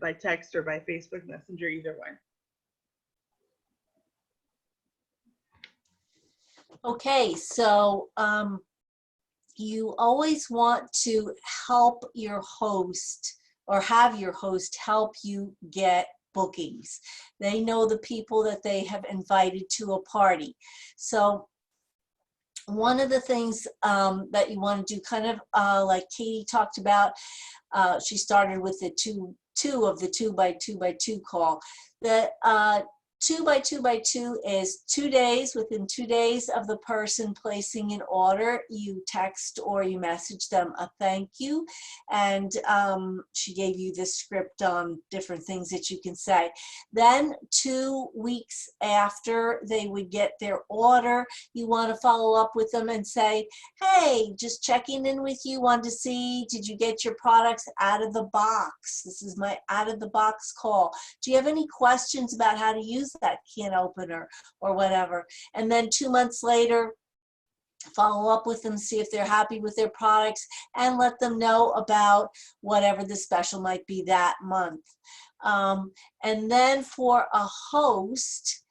by text or by Facebook Messenger, either one. Okay, so you always want to help your host or have your host help you get bookings. They know the people that they have invited to a party. So one of the things that you want to do, kind of like Katie talked about, she started with the two of the 2x2x2 call. The 2x2x2 is 2 days. Within 2 days of the person placing an order, you text or you message them a thank you. And she gave you this script on different things that you can say. Then 2 weeks after they would get their order, you want to follow up with them and say, hey, just checking in with you, wanted to see, did you get your products out of the box? This is my out of the box call. Do you have any questions about how to use that can opener or whatever? And then 2 months later, follow up with them, see if they're happy with their products, and let them know about whatever the special might be that month. And then for a host,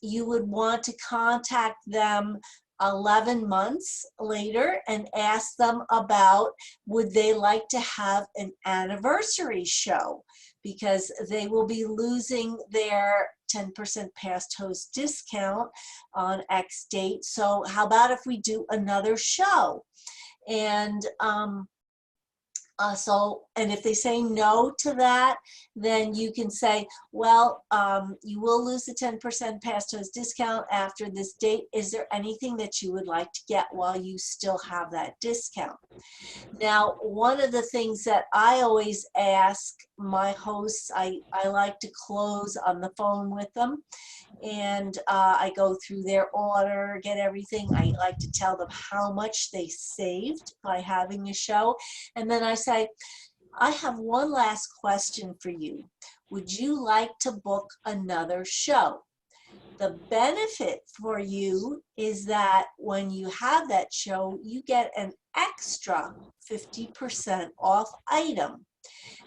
you would want to contact them 11 months later and ask them about would they like to have an anniversary show, because they will be losing their 10% past host discount on X date. So how about if we do another show? And And if they say no to that, then you can say, well, you will lose the 10% past host discount after this date. Is there anything that you would like to get while you still have that discount? Now, one of the things that I always ask my hosts, I like to close on the phone with them, and I go through their order, get everything. I like to tell them how much they saved by having a show. And then I say, I have one last question for you. Would you like to book another show? The benefit for you is that when you have that show, you get an extra 50% off item.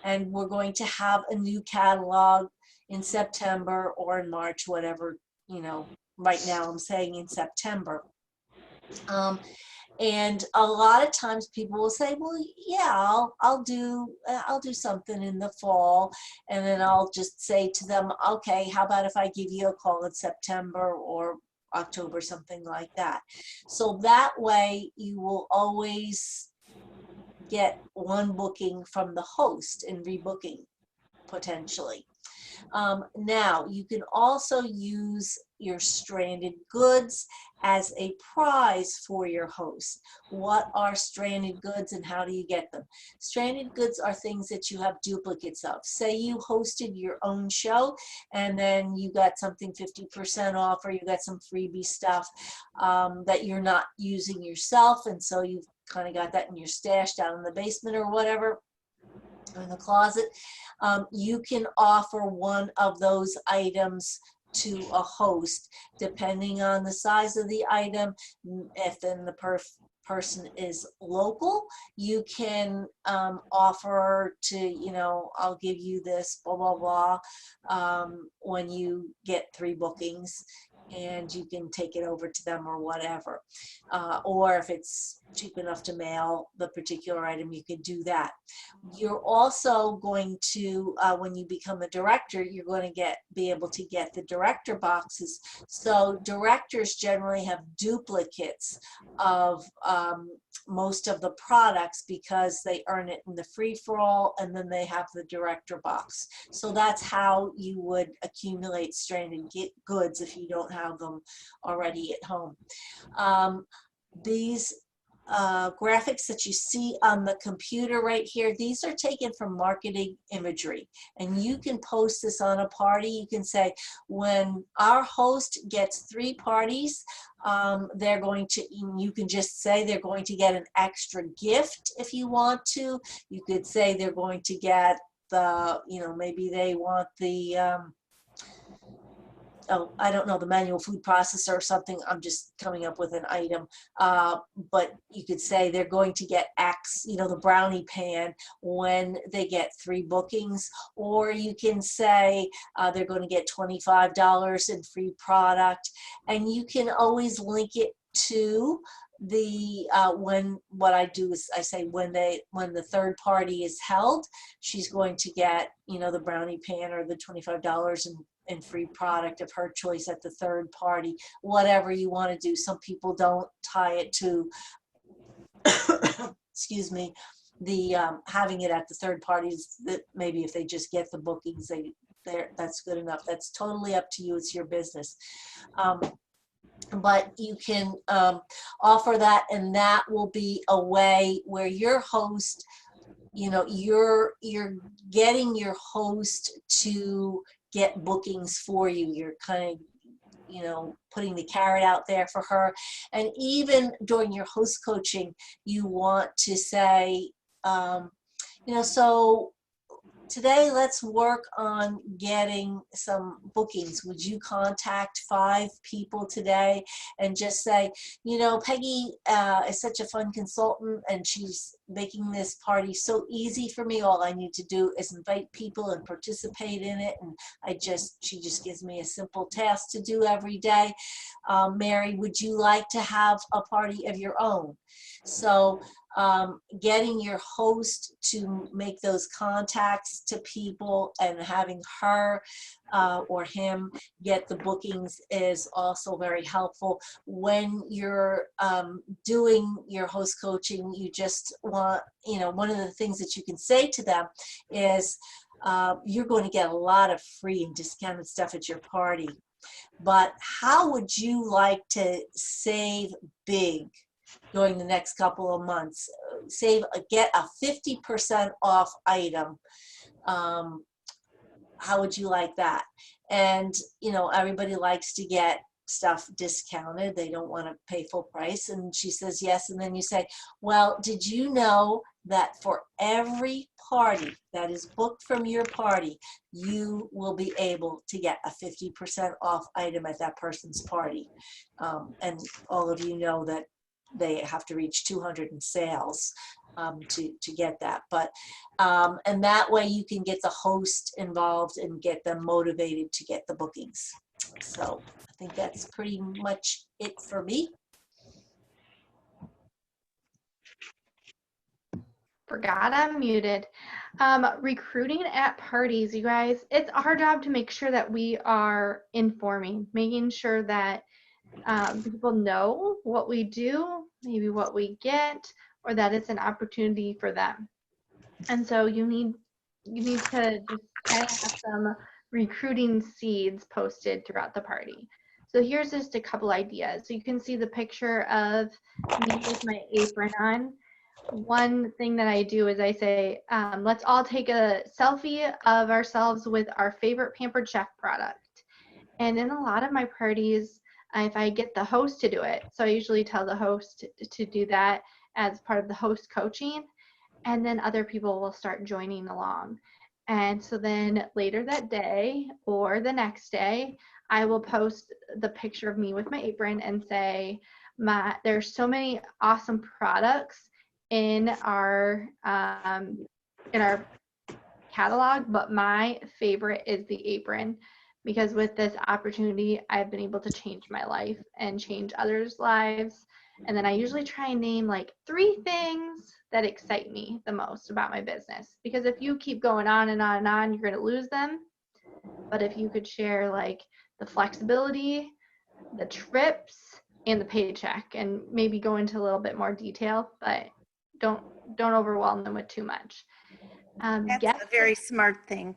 And we're going to have a new catalog in September or in March, whatever, you know, right now I'm saying in September. And a lot of times people will say, well, yeah, I'll do something in the fall. And then I'll just say to them, okay, how about if I give you a call in September or October, something like that. So that way you will always get one booking from the host and rebooking potentially. Now, you can also use your stranded goods as a prize for your host. What are stranded goods and how do you get them? Stranded goods are things that you have duplicates of. Say you hosted your own show and then you got something 50% off, or you got some freebie stuff that you're not using yourself, and so you've kind of got that in your stash down in the basement or whatever, in the closet. You can offer one of those items to a host, depending on the size of the item. If then the person is local, you can offer to, you know, I'll give you this, blah, blah, blah, when you get 3 bookings, and you can take it over to them or whatever. Or if it's cheap enough to mail the particular item, you could do that. You're also going to, when you become a director, you're going to be able to get the director boxes. So directors generally have duplicates of most of the products because they earn it in the free-for-all, and then they have the director box. So that's how you would accumulate stranded goods if you don't have them already at home. These graphics that you see on the computer right here, these are taken from marketing imagery, and you can post this on a party. You can say, when our host gets 3 parties, they're going to, you can just say they're going to get an extra gift if you want to. You could say they're going to get the, you know, maybe they want the oh, I don't know, the manual food processor or something. I'm just coming up with an item. But you could say they're going to get X, you know, the brownie pan when they get 3 bookings. Or you can say they're going to get $25 in free product. And you can always link it to the when what I do is I say when the third party is held, she's going to get, you know, the brownie pan or the $25 in free product of her choice at the third party, whatever you want to do. Some people don't tie it to excuse me, the having it at the third parties, that maybe if they just get the bookings, that's good enough. That's totally up to you. It's your business. But you can offer that, and that will be a way where your host, you know, you're getting your host to get bookings for you. You're kind of, you know, putting the carrot out there for her. And even during your host coaching, you want to say, you know, so today let's work on getting some bookings. Would you contact 5 people today and just say, you know, Peggy is such a fun consultant and she's making this party so easy for me. All I need to do is invite people and participate in it, and she just gives me a simple task to do every day. Mary, would you like to have a party of your own? So Getting your host to make those contacts to people and having her or him get the bookings is also very helpful. When you're doing your host coaching, you just want, you know, one of the things that you can say to them is you're going to get a lot of free and discounted stuff at your party. But how would you like to save big during the next couple of months? Get a 50% off item. How would you like that? And, you know, everybody likes to get stuff discounted. They don't want to pay full price. And she says yes. And then you say, well, did you know that for every party that is booked from your party, you will be able to get a 50% off item at that person's party? And all of you know that they have to reach 200 in sales to get that. But and that way you can get the host involved and get them motivated to get the bookings. So I think that's pretty much it for me. Forgot I'm muted. Recruiting at parties, you guys, it's our job to make sure that we are informing, making sure that people know what we do, maybe what we get, or that it's an opportunity for them. And so you need to just kind of have some recruiting seeds posted throughout the party. So here's just a couple ideas. So you can see the picture of me with my apron on. One thing that I do is I say, let's all take a selfie of ourselves with our favorite Pampered Chef product. And in a lot of my parties, if I get the host to do it, so I usually tell the host to do that as part of the host coaching, and then other people will start joining along. And so then later that day or the next day, I will post the picture of me with my apron and say, there's so many awesome products in our catalog, but my favorite is the apron, because with this opportunity, I've been able to change my life and change others' lives. And then I usually try and name like 3 things that excite me the most about my business, because if you keep going on and on and on, you're going to lose them. But if you could share like the flexibility, the trips, and the paycheck, and maybe go into a little bit more detail, but don't overwhelm them with too much. That's a very smart thing,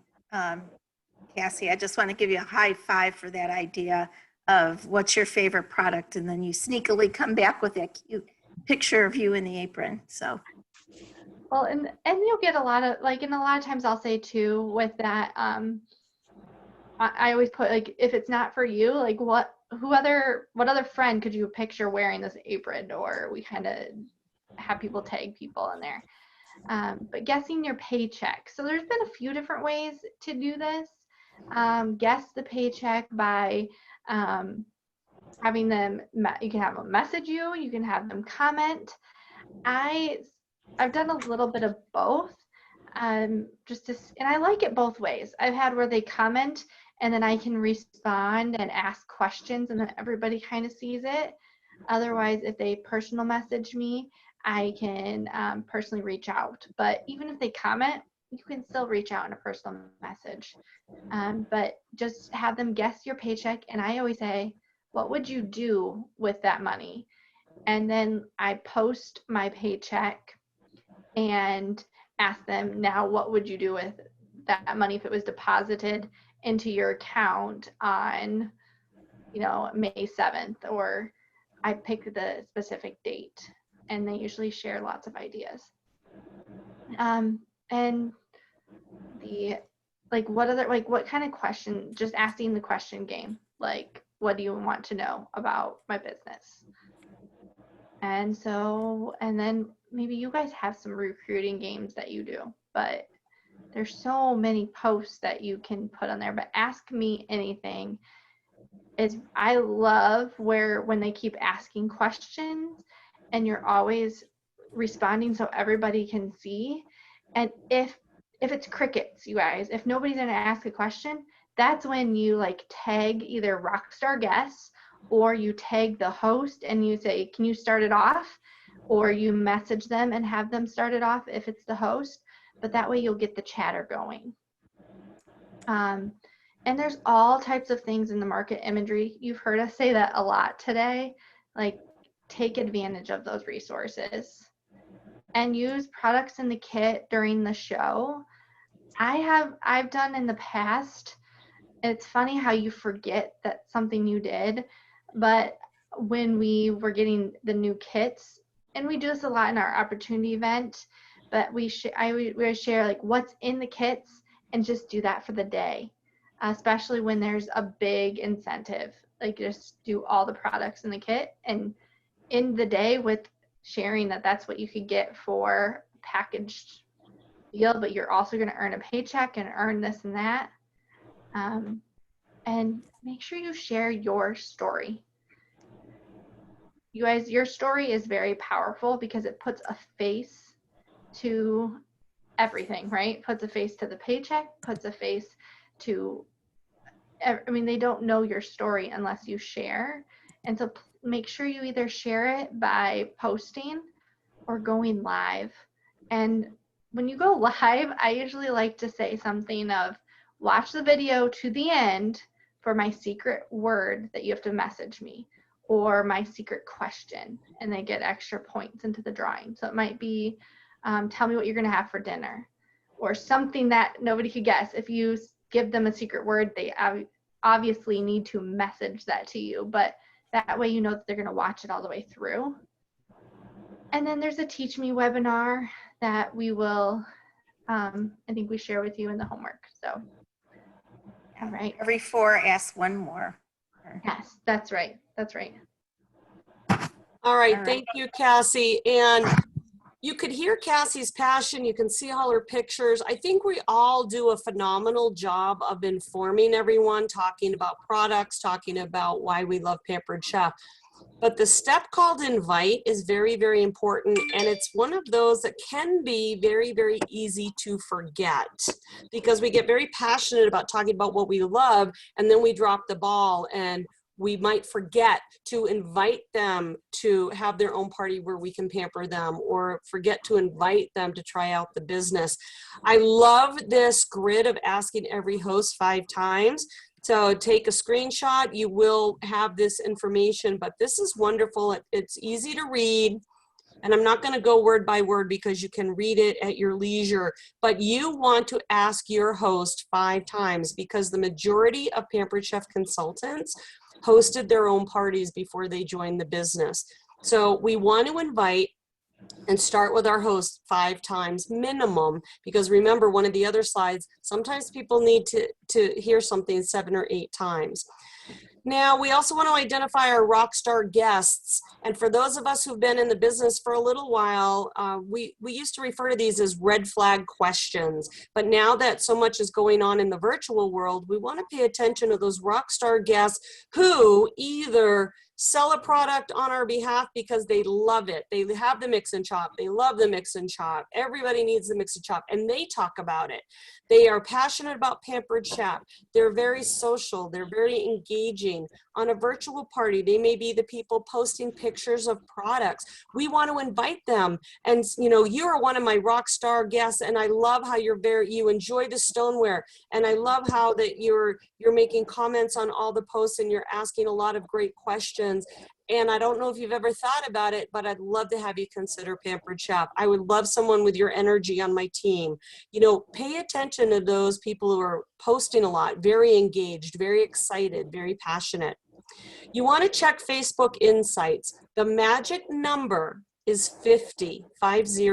Cassie. I just want to give you a high five for that idea of what's your favorite product, and then you sneakily come back with that cute picture of you in the apron. So, well, and you'll get a lot of like, and a lot of times I'll say too with that. I always put like, if it's not for you, like what other friend could you picture wearing this apron? Or we kind of have people tag people in there. But guessing your paycheck. So there's been a few different ways to do this. Guess the paycheck by having them, you can have them message you, you can have them comment. I've done a little bit of both, and I like it both ways. I've had where they comment and then I can respond and ask questions, and then everybody kind of sees it. Otherwise, if they personal message me, I can personally reach out. But even if they comment, you can still reach out in a personal message. But just have them guess your paycheck. And I always say, what would you do with that money? And then I post my paycheck and ask them, now what would you do with that money if it was deposited into your account on, May 7th, or I pick the specific date, and they usually share lots of ideas. And what kind of question, just asking the question game, like, what do you want to know about my business? And then maybe you guys have some recruiting games that you do, but there's so many posts that you can put on there. But Ask Me Anything I love when they keep asking questions and you're always responding so everybody can see. And if it's crickets, you guys, if nobody's gonna ask a question, that's when you like tag either Rockstar Guests or you tag the host and you say, can you start it off? or you message them and have them start it off if it's the host, but that way you'll get the chatter going. And there's all types of things in the market imagery. You've heard us say that a lot today. Like, take advantage of those resources and use products in the kit during the show. I've done in the past. It's funny how you forget that something you did, but when we were getting the new kits, and we do this a lot in our opportunity event, but we would share like what's in the kits and just do that for the day, especially when there's a big incentive. Like, just do all the products in the kit and in the day with sharing that that's what you could get for packaged deal, but you're also going to earn a paycheck and earn this and that. And make sure you share your story. You guys, your story is very powerful because it puts a face to everything, right? Puts a face to the paycheck, puts a face to, I mean, they don't know your story unless you share. And so make sure you either share it by posting or going live. And when you go live, I usually like to say something of, watch the video to the end for my secret word that you have to message me, or my secret question, and they get extra points into the drawing. So it might be, tell me what you're gonna have for dinner, or something that nobody could guess. If you give them a secret word, they obviously need to message that to you, but that way you know that they're gonna watch it all the way through. And then there's a Teach Me webinar that we will, I think we share with you in the homework, so. All right. Every 4, ask 1 more. Yes, that's right. That's right. All right, All right. thank you, Cassie. And you could hear Cassie's passion. You can see all her pictures. I think we all do a phenomenal job of informing everyone, talking about products, talking about why we love Pampered Chef. But the step called invite is very, very important. And it's one of those that can be very, very easy to forget because we get very passionate about talking about what we love, and then we drop the ball and we might forget to invite them to have their own party where we can pamper them, or forget to invite them to try out the business. I love this grid of asking every host 5 times. So take a screenshot, you will have this information, but this is wonderful. It's easy to read, and I'm not gonna go word by word because you can read it at your leisure, but you want to ask your host 5 times because the majority of Pampered Chef consultants hosted their own parties before they joined the business. So we want to invite and start with our host 5 times minimum, because remember, one of the other slides, sometimes people need to hear something 7 or 8 times. Now, we also want to identify our rock star guests. And for those of us who've been in the business for a little while, we used to refer to these as red flag questions. But now that so much is going on in the virtual world, we want to pay attention to those rock star guests who either sell a product on our behalf because they love it. They have the mix and chop. They love the mix and chop. Everybody needs the mix and chop, and they talk about it. They are passionate about Pampered Chef. They're very social. They're very engaging. On a virtual party, they may be the people posting pictures of products. We want to invite them. And you know, you are one of my rock star guests, and I love how you enjoy the stoneware, and I love how that you're making comments on all the posts, and you're asking a lot of great questions. And I don't know if you've ever thought about it, but I'd love to have you consider Pampered Chef. I would love someone with your energy on my team. You know, pay attention to those people who are posting a lot, very engaged, very excited, very passionate. You want to check Facebook Insights. The magic number is 50, 50.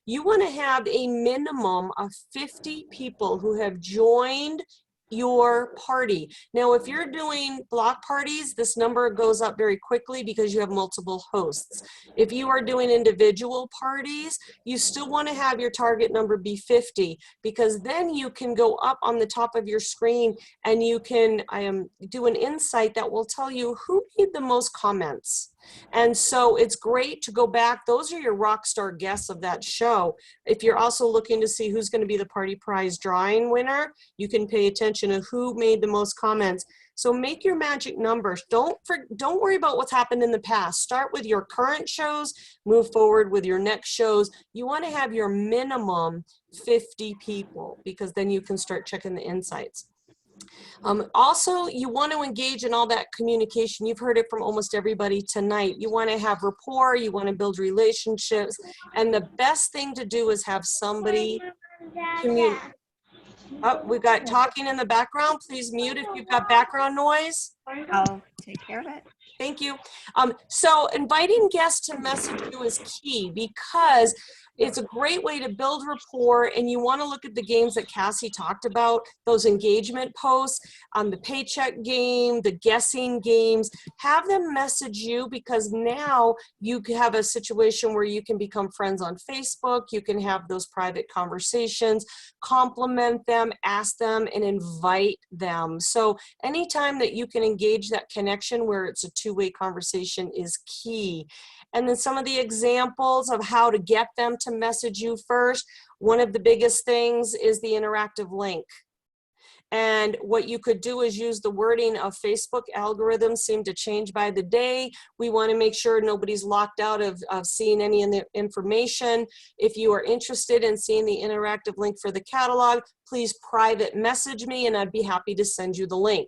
You want to have a minimum of 50 people who have joined your party. Now, if you're doing block parties, this number goes up very quickly because you have multiple hosts. If you are doing individual parties, you still want to have your target number be 50, because then you can go up on the top of your screen and you can do an insight that will tell you who made the most comments. And so it's great to go back. Those are your rock star guests of that show. If you're also looking to see who's going to be the party prize drawing winner, you can pay attention to who made the most comments. So make your magic numbers. Don't worry about what's happened in the past. Start with your current shows, move forward with your next shows. You want to have your minimum 50 people, because then you can start checking the insights. Also, you want to engage in all that communication. You've heard it from almost everybody tonight. You want to have rapport, you want to build relationships, and the best thing to do is have somebody communicate. Oh, we've got talking in the background. Please mute if you've got background noise. I'll take care of it. Thank you. So inviting guests to message you is key, because it's a great way to build rapport, and you want to look at the games that Cassie talked about, those engagement posts, the paycheck game, the guessing games. Have them message you, because now you have a situation where you can become friends on Facebook. You can have those private conversations, compliment them, ask them, and invite them. So anytime that you can engage that connection where it's a two-way conversation is key. And then some of the examples of how to get them to message you first. One of the biggest things is the interactive link. And what you could do is use the wording of Facebook. Algorithms seem to change by the day. We want to make sure nobody's locked out of seeing any of the information. If you are interested in seeing the interactive link for the catalog, please private message me and I'd be happy to send you the link.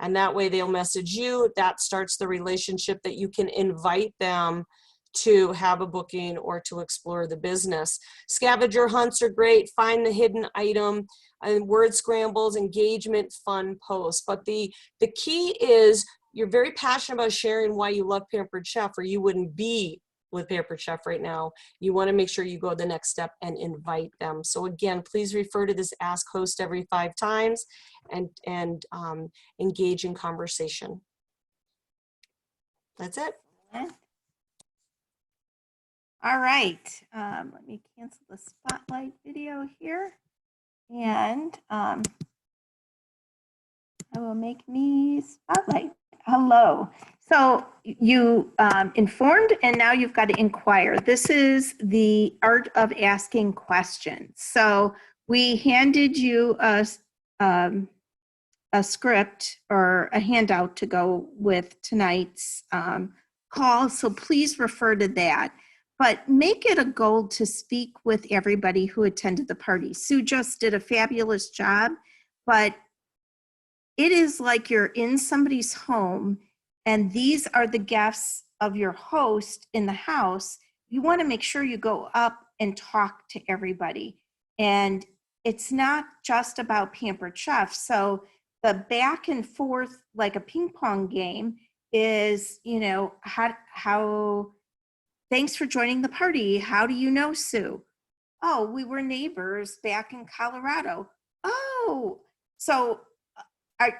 And that way they'll message you. That starts the relationship that you can invite them to have a booking or to explore the business. Scavenger hunts are great. Find the hidden item, and word scrambles, engagement, fun posts. But the key is you're very passionate about sharing why you love Pampered Chef, or you wouldn't be with Pampered Chef right now. You want to make sure you go the next step and invite them. So again, please refer to this Ask Host every 5 times and engage in conversation. That's it. All right, let me cancel the spotlight video here, and I will make me spotlight. Hello. So you informed, and now you've got to inquire. This is the art of asking questions. So we handed you a script or a handout to go with tonight's call, so please refer to that. But make it a goal to speak with everybody who attended the party. Sue just did a fabulous job, but it is like you're in somebody's home and these are the guests of your host in the house. You want to make sure you go up and talk to everybody. And it's not just about Pampered Chef. So the back and forth, like a ping pong game, is, you know, how thanks for joining the party. How do you know Sue? Oh, we were neighbors back in Colorado. Oh, so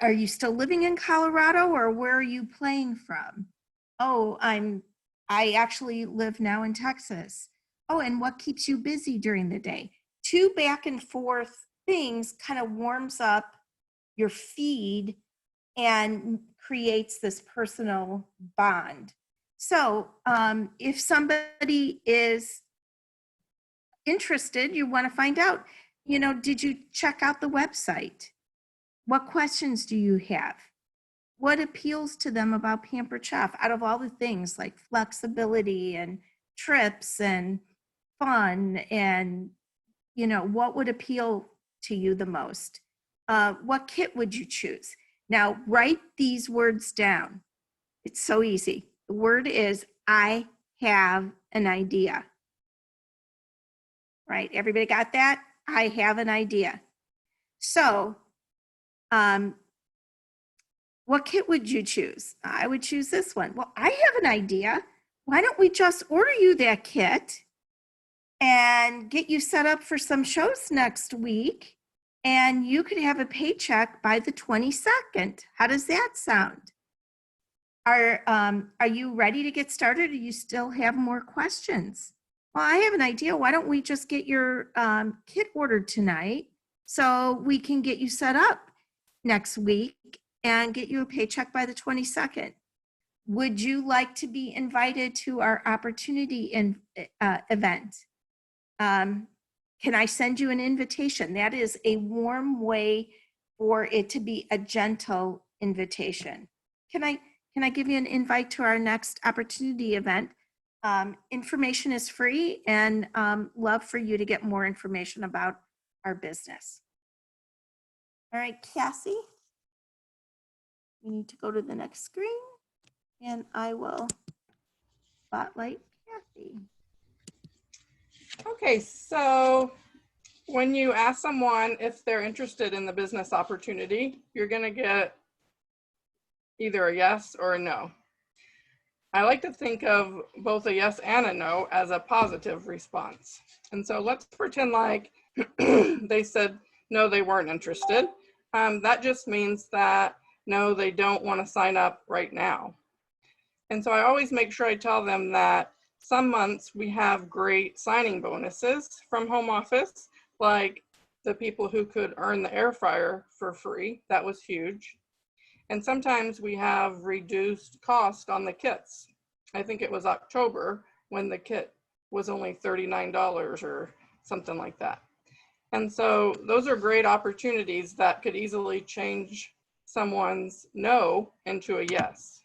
are you still living in Colorado, or where are you playing from? Oh, I actually live now in Texas. Oh, and what keeps you busy during the day? 2 back and forth things kind of warms up your feed and creates this personal bond. So if somebody is interested, you want to find out, you know, did you check out the website? What questions do you have? What appeals to them about Pampered Chef out of all the things like flexibility and trips and fun, and, you know, what would appeal to you the most? What kit would you choose? Now, write these words down. It's so easy. The word is, I have an idea. Right, everybody got that? I have an idea. So, what kit would you choose? I would choose this one. Well, I have an idea. Why don't we just order you that kit and get you set up for some shows next week, and you could have a paycheck by the 22nd. How does that sound? Are you ready to get started, or do you still have more questions? Well, I have an idea. Why don't we just get your kit ordered tonight so we can get you set up next week and get you a paycheck by the 22nd? would you like to be invited to our opportunity event? Can I send you an invitation? That is a warm way for it to be a gentle invitation. Can I give you an invite to our next opportunity event? Information is free, and love for you to get more information about our business. All right, Cassie, we need to go to the next screen, and I will spotlight Kathy. Okay, so when you ask someone if they're interested in the business opportunity, you're going to get either a yes or a no. I like to think of both a yes and a no as a positive response. And so let's pretend like they said no, they weren't interested. That just means that no, they don't want to sign up right now. And so I always make sure I tell them that some months we have great signing bonuses from home office, like the people who could earn the air fryer for free. That was huge. And sometimes we have reduced cost on the kits. I think it was October when the kit was only $39 or something like that. And so those are great opportunities that could easily change someone's no into a yes.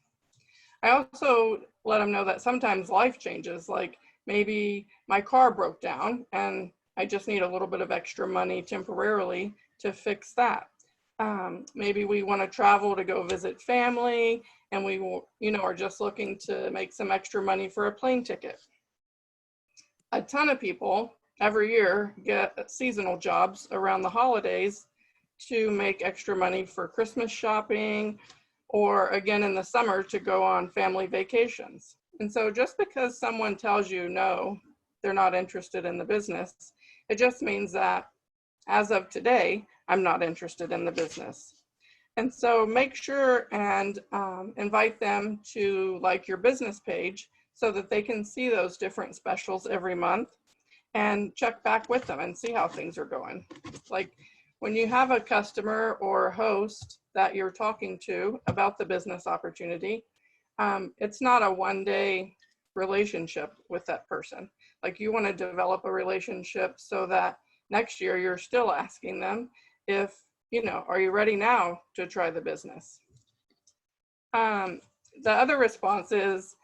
I also let them know that sometimes life changes, like maybe my car broke down and I just need a little bit of extra money temporarily to fix that. Maybe we want to travel to go visit family and we are just looking to make some extra money for a plane ticket. A ton of people every year get seasonal jobs around the holidays to make extra money for Christmas shopping, or again in the summer to go on family vacations. And so just because someone tells you no, they're not interested in the business, it just means that as of today, I'm not interested in the business. And so make sure and invite them to like your business page so that they can see those different specials every month and check back with them and see how things are going. Like when you have a customer or host that you're talking to about the business opportunity, it's not a one-day relationship with that person. Like you want to develop a relationship so that next year you're still asking them if, are you ready now to try the business? The other response is,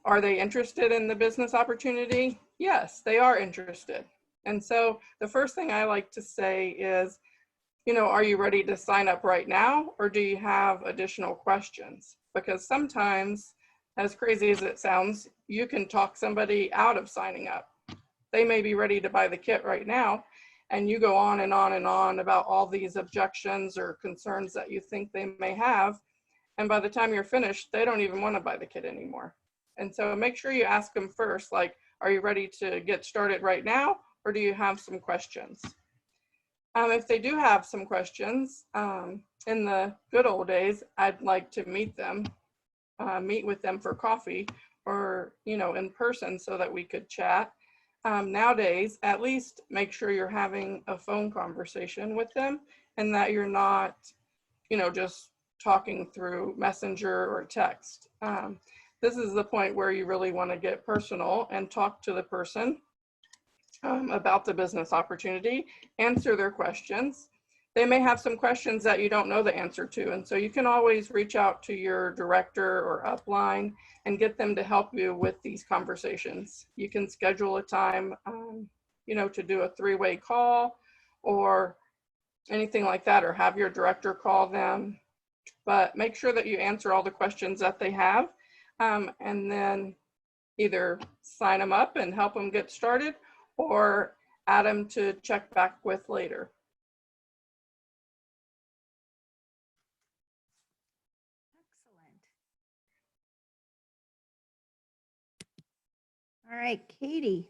are they interested in the business opportunity? Yes, they are interested. And so the first thing I like to say is, are you ready to sign up right now, or do you have additional questions? Because sometimes, as crazy as it sounds, you can talk somebody out of signing up. They may be ready to buy the kit right now, and you go on and on and on about all these objections or concerns that you think they may have. And by the time you're finished, they don't even want to buy the kit anymore. And so make sure you ask them first, like, are you ready to get started right now, or do you have some questions? If they do have some questions, in the good old days, I'd like to meet with them for coffee or, in person so that we could chat. Nowadays, at least make sure you're having a phone conversation with them and that you're not, just talking through Messenger or text. This is the point where you really want to get personal and talk to the person about the business opportunity, answer their questions. They may have some questions that you don't know the answer to, and so you can always reach out to your director or upline and get them to help you with these conversations. You can schedule a time, to do a three-way call or anything like that, or have your director call them. But make sure that you answer all the questions that they have, and then either sign them up and help them get started, or add them to check back with later. Excellent. All right, Katie.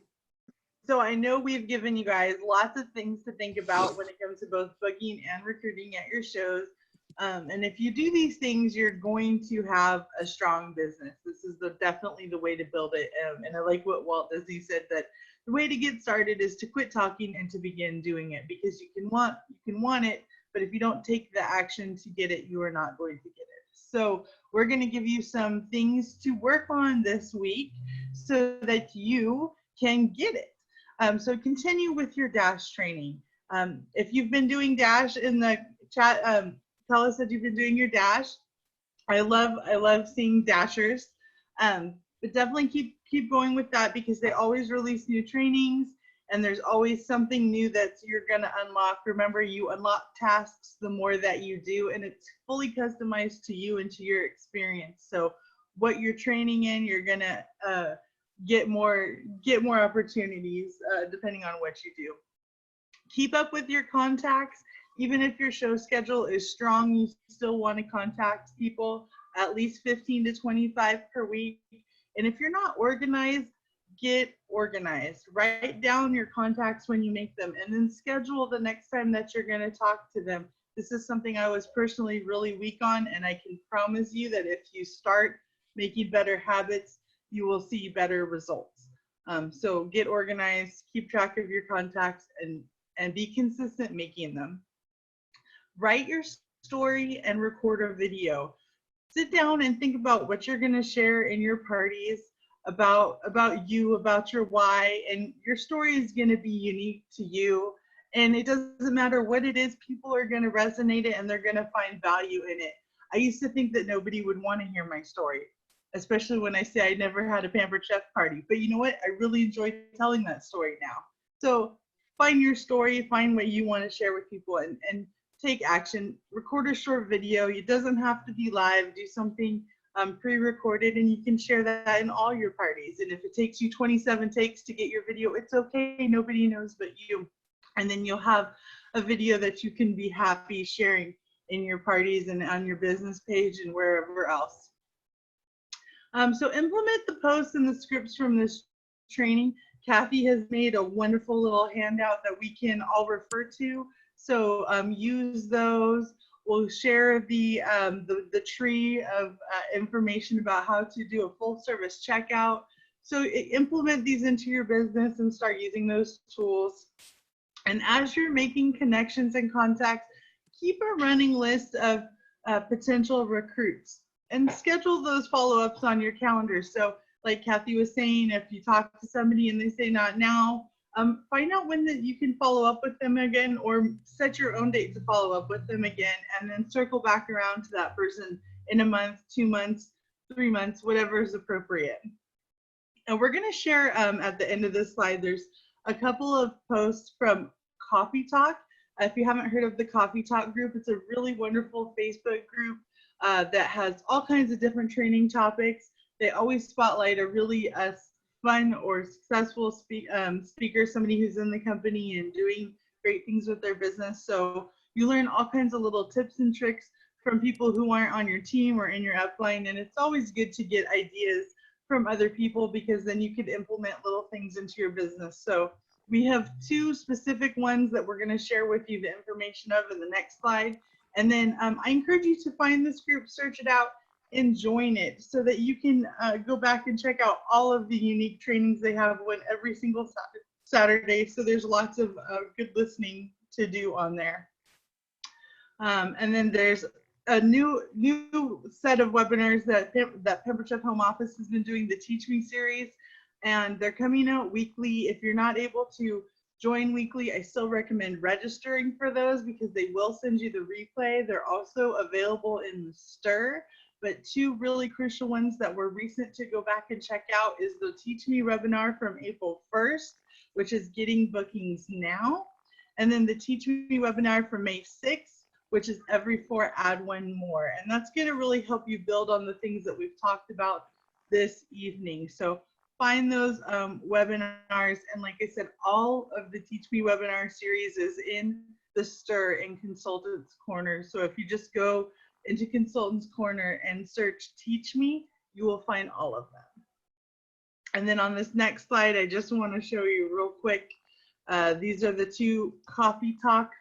So I know we've given you guys lots of things to think about when it comes to both booking and recruiting at your shows. And if you do these things, you're going to have a strong business. This is definitely the way to build it. And I like what Walt Disney said, that the way to get started is to quit talking and to begin doing it, because you can want it, but if you don't take the action to get it, you are not going to get it. So we're going to give you some things to work on this week so that you can get it. So continue with your Dash training. If you've been doing Dash in the chat, tell us that you've been doing your Dash. I love seeing Dashers. But definitely keep going with that because they always release new trainings and there's always something new that you're going to unlock. Remember, you unlock tasks the more that you do, and it's fully customized to you and to your experience. So what you're training in, you're going to get more opportunities depending on what you do. Keep up with your contacts. Even if your show schedule is strong, you still want to contact people, at least 15 to 25 per week. And if you're not organized, get organized. Write down your contacts when you make them and then schedule the next time that you're going to talk to them. This is something I was personally really weak on, and I can promise you that if you start making better habits, you will see better results. So get organized, keep track of your contacts, and be consistent making them. Write your story and record a video. Sit down and think about what you're going to share in your parties about you, about your why, and your story is going to be unique to you. And it doesn't matter what it is, people are going to resonate it and they're going to find value in it. I used to think that nobody would want to hear my story, especially when I say I never had a Pampered Chef party. But you know what? I really enjoy telling that story now. So find your story, find what you want to share with people, and take action. Record a short video. It doesn't have to be live. Do something pre-recorded, and you can share that in all your parties. And if it takes you 27 takes to get your video, it's okay. Nobody knows but you. And then you'll have a video that you can be happy sharing in your parties and on your business page and wherever else. So implement the posts and the scripts from this training. Kathy has made a wonderful little handout that we can all refer to. So use those. We'll share the tree of information about how to do a full service checkout. So implement these into your business and start using those tools. And as you're making connections and contacts, keep a running list of potential recruits and schedule those follow-ups on your calendar. So like Kathy was saying, if you talk to somebody and they say not now, find out when that you can follow up with them again, or set your own date to follow up with them again, and then circle back around to that person in a month, 2 months, 3 months, whatever is appropriate. And we're going to share at the end of this slide, there's a couple of posts from Coffee Talk. If you haven't heard of the Coffee Talk group, it's a really wonderful Facebook group that has all kinds of different training topics. They always spotlight a really fun or successful speaker, somebody who's in the company and doing great things with their business. So you learn all kinds of little tips and tricks from people who aren't on your team or in your upline. And it's always good to get ideas from other people because then you could implement little things into your business. So we have 2 specific ones that we're going to share with you the information of in the next slide. And then I encourage you to find this group, search it out, and join it so that you can go back and check out all of the unique trainings they have every single Saturday. So there's lots of good listening to do on there. And then there's a new set of webinars that Pampered Chef Home Office has been doing, the Teach Me series, and they're coming out weekly. If you're not able to join weekly, I still recommend registering for those because they will send you the replay. They're also available in the Stir. But 2 really crucial ones that were recent to go back and check out is the Teach Me webinar from April 1st, which is getting bookings now. And then the Teach Me webinar from May 6th, which is every 4 add 1 more. And that's going to really help you build on the things that we've talked about this evening. So find those webinars. And like I said, all of the Teach Me webinar series is in the Stir in Consultants Corner. So if you just go into Consultants Corner and search Teach Me, you will find all of them. And then on this next slide, I just want to show you real quick. These are the 2 Coffee Talk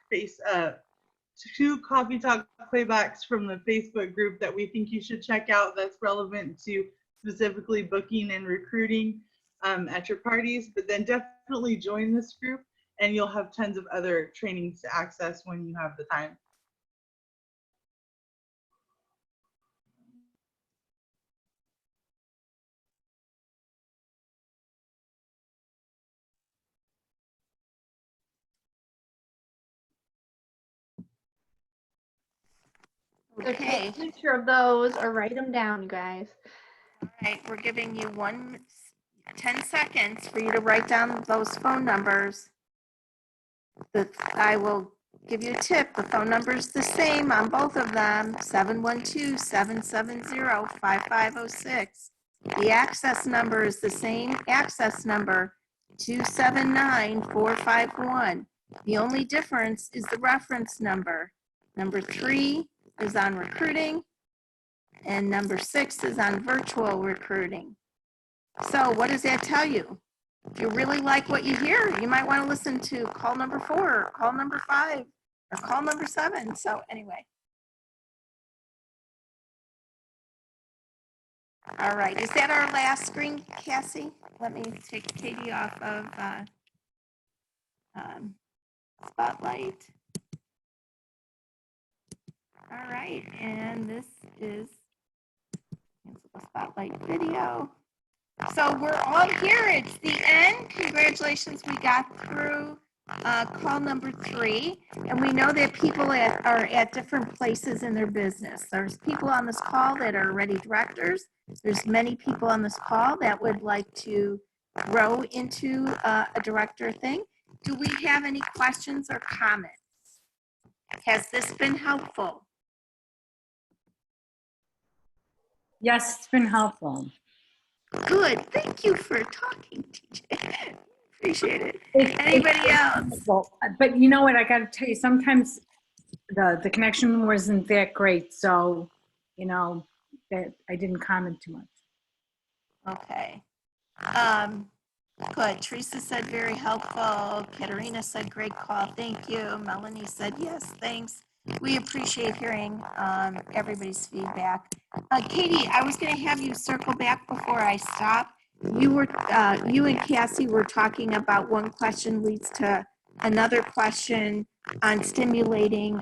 playbacks from the Facebook group that we think you should check out that's relevant to specifically booking and recruiting at your parties. But then definitely join this group and you'll have tons of other trainings to access when you have the time. So take Okay. a picture of those or write them down, you guys. All right, we're giving you 10 seconds for you to write down those phone numbers. I will give you a tip. The phone number is the same on both of them, 712-770-5506. The access number is the same access number, 279-451. The only difference is the reference number. Number 3 is on recruiting, and number 6 is on virtual recruiting. So what does that tell you? If you really like what you hear, you might want to listen to call number 4, or call number 5, or call number 7. So anyway. All right, is that our last screen, Cassie? Let me take Katie off of Spotlight. All right, and this is cancel the Spotlight video. So we're all here. It's the end. Congratulations, we got through call number 3. And we know that people are at different places in their business. There's people on this call that are already directors. There's many people on this call that would like to grow into a director thing. Do we have any questions or comments? Has this been helpful? Yes, it's been helpful. Good. Thank you for talking, TJ. Appreciate it. Anybody else? Well, but you know what? I got to tell you, sometimes the connection wasn't that great, so you know that I didn't comment too much. Okay. Good. Teresa said very helpful. Katerina said great call. Thank you. Melanie said yes, thanks. We appreciate hearing everybody's feedback. Katie, I was going to have you circle back before I stop. You and Cassie were talking about one question leads to another question on stimulating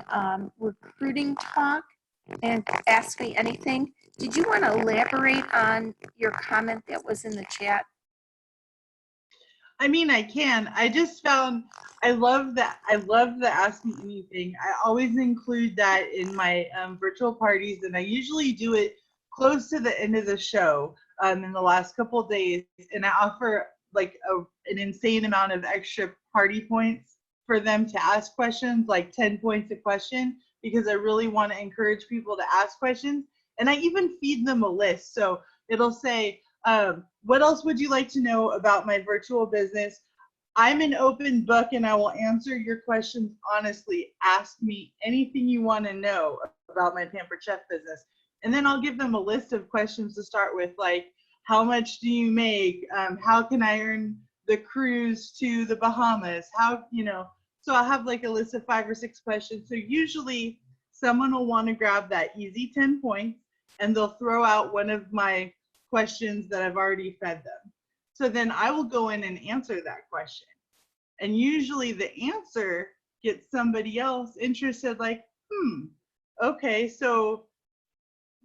recruiting talk and Ask Me Anything. Did you want to elaborate on your comment that was in the chat? I mean, I can. I just found I love the Ask Me Anything. I always include that in my virtual parties, and I usually do it close to the end of the show in the last couple of days, and I offer like an insane amount of extra party points for them to ask questions, like 10 points a question, because I really want to encourage people to ask questions. And I even feed them a list. So it'll say, what else would you like to know about my virtual business? I'm an open book and I will answer your questions honestly. Ask me anything you want to know about my Pampered Chef business. And then I'll give them a list of questions to start with, like, how much do you make? How can I earn the cruise to the Bahamas? How, you know, so I'll have like a list of 5 or 6 questions. So usually someone will want to grab that easy 10 points and they'll throw out one of my questions that I've already fed them. So then I will go in and answer that question. And usually the answer gets somebody else interested, like, okay, so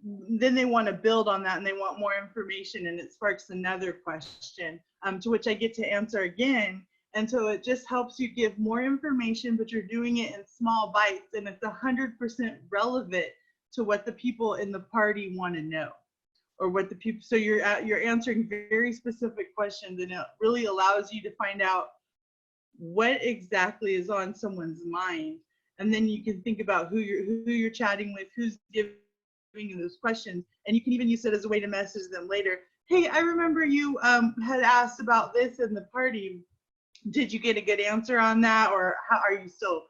then they want to build on that and they want more information, and it sparks another question to which I get to answer again. And so it just helps you give more information, but you're doing it in small bites, and it's 100% relevant to what the people in the party want to know, or what the people, so you're answering very specific questions, and it really allows you to find out what exactly is on someone's mind. And then you can think about who you're chatting with, who's giving those questions, and you can even use it as a way to message them later. Hey, I remember you had asked about this in the party. Did you get a good answer on that? Or how are you still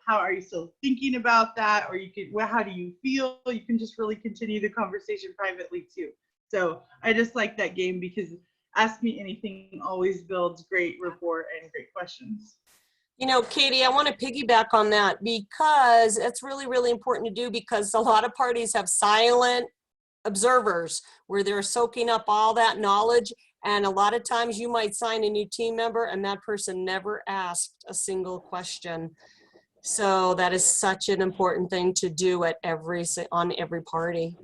thinking about that? Or you could, well, how do you feel? You can just really continue the conversation privately too. So I just like that game because Ask Me Anything always builds great rapport and great questions. You know, Katie, I want to piggyback on that because it's really, really important to do, because a lot of parties have silent observers where they're soaking up all that knowledge. And a lot of times you might sign a new team member and that person never asked a single question. So that is such an important thing to do at on every party.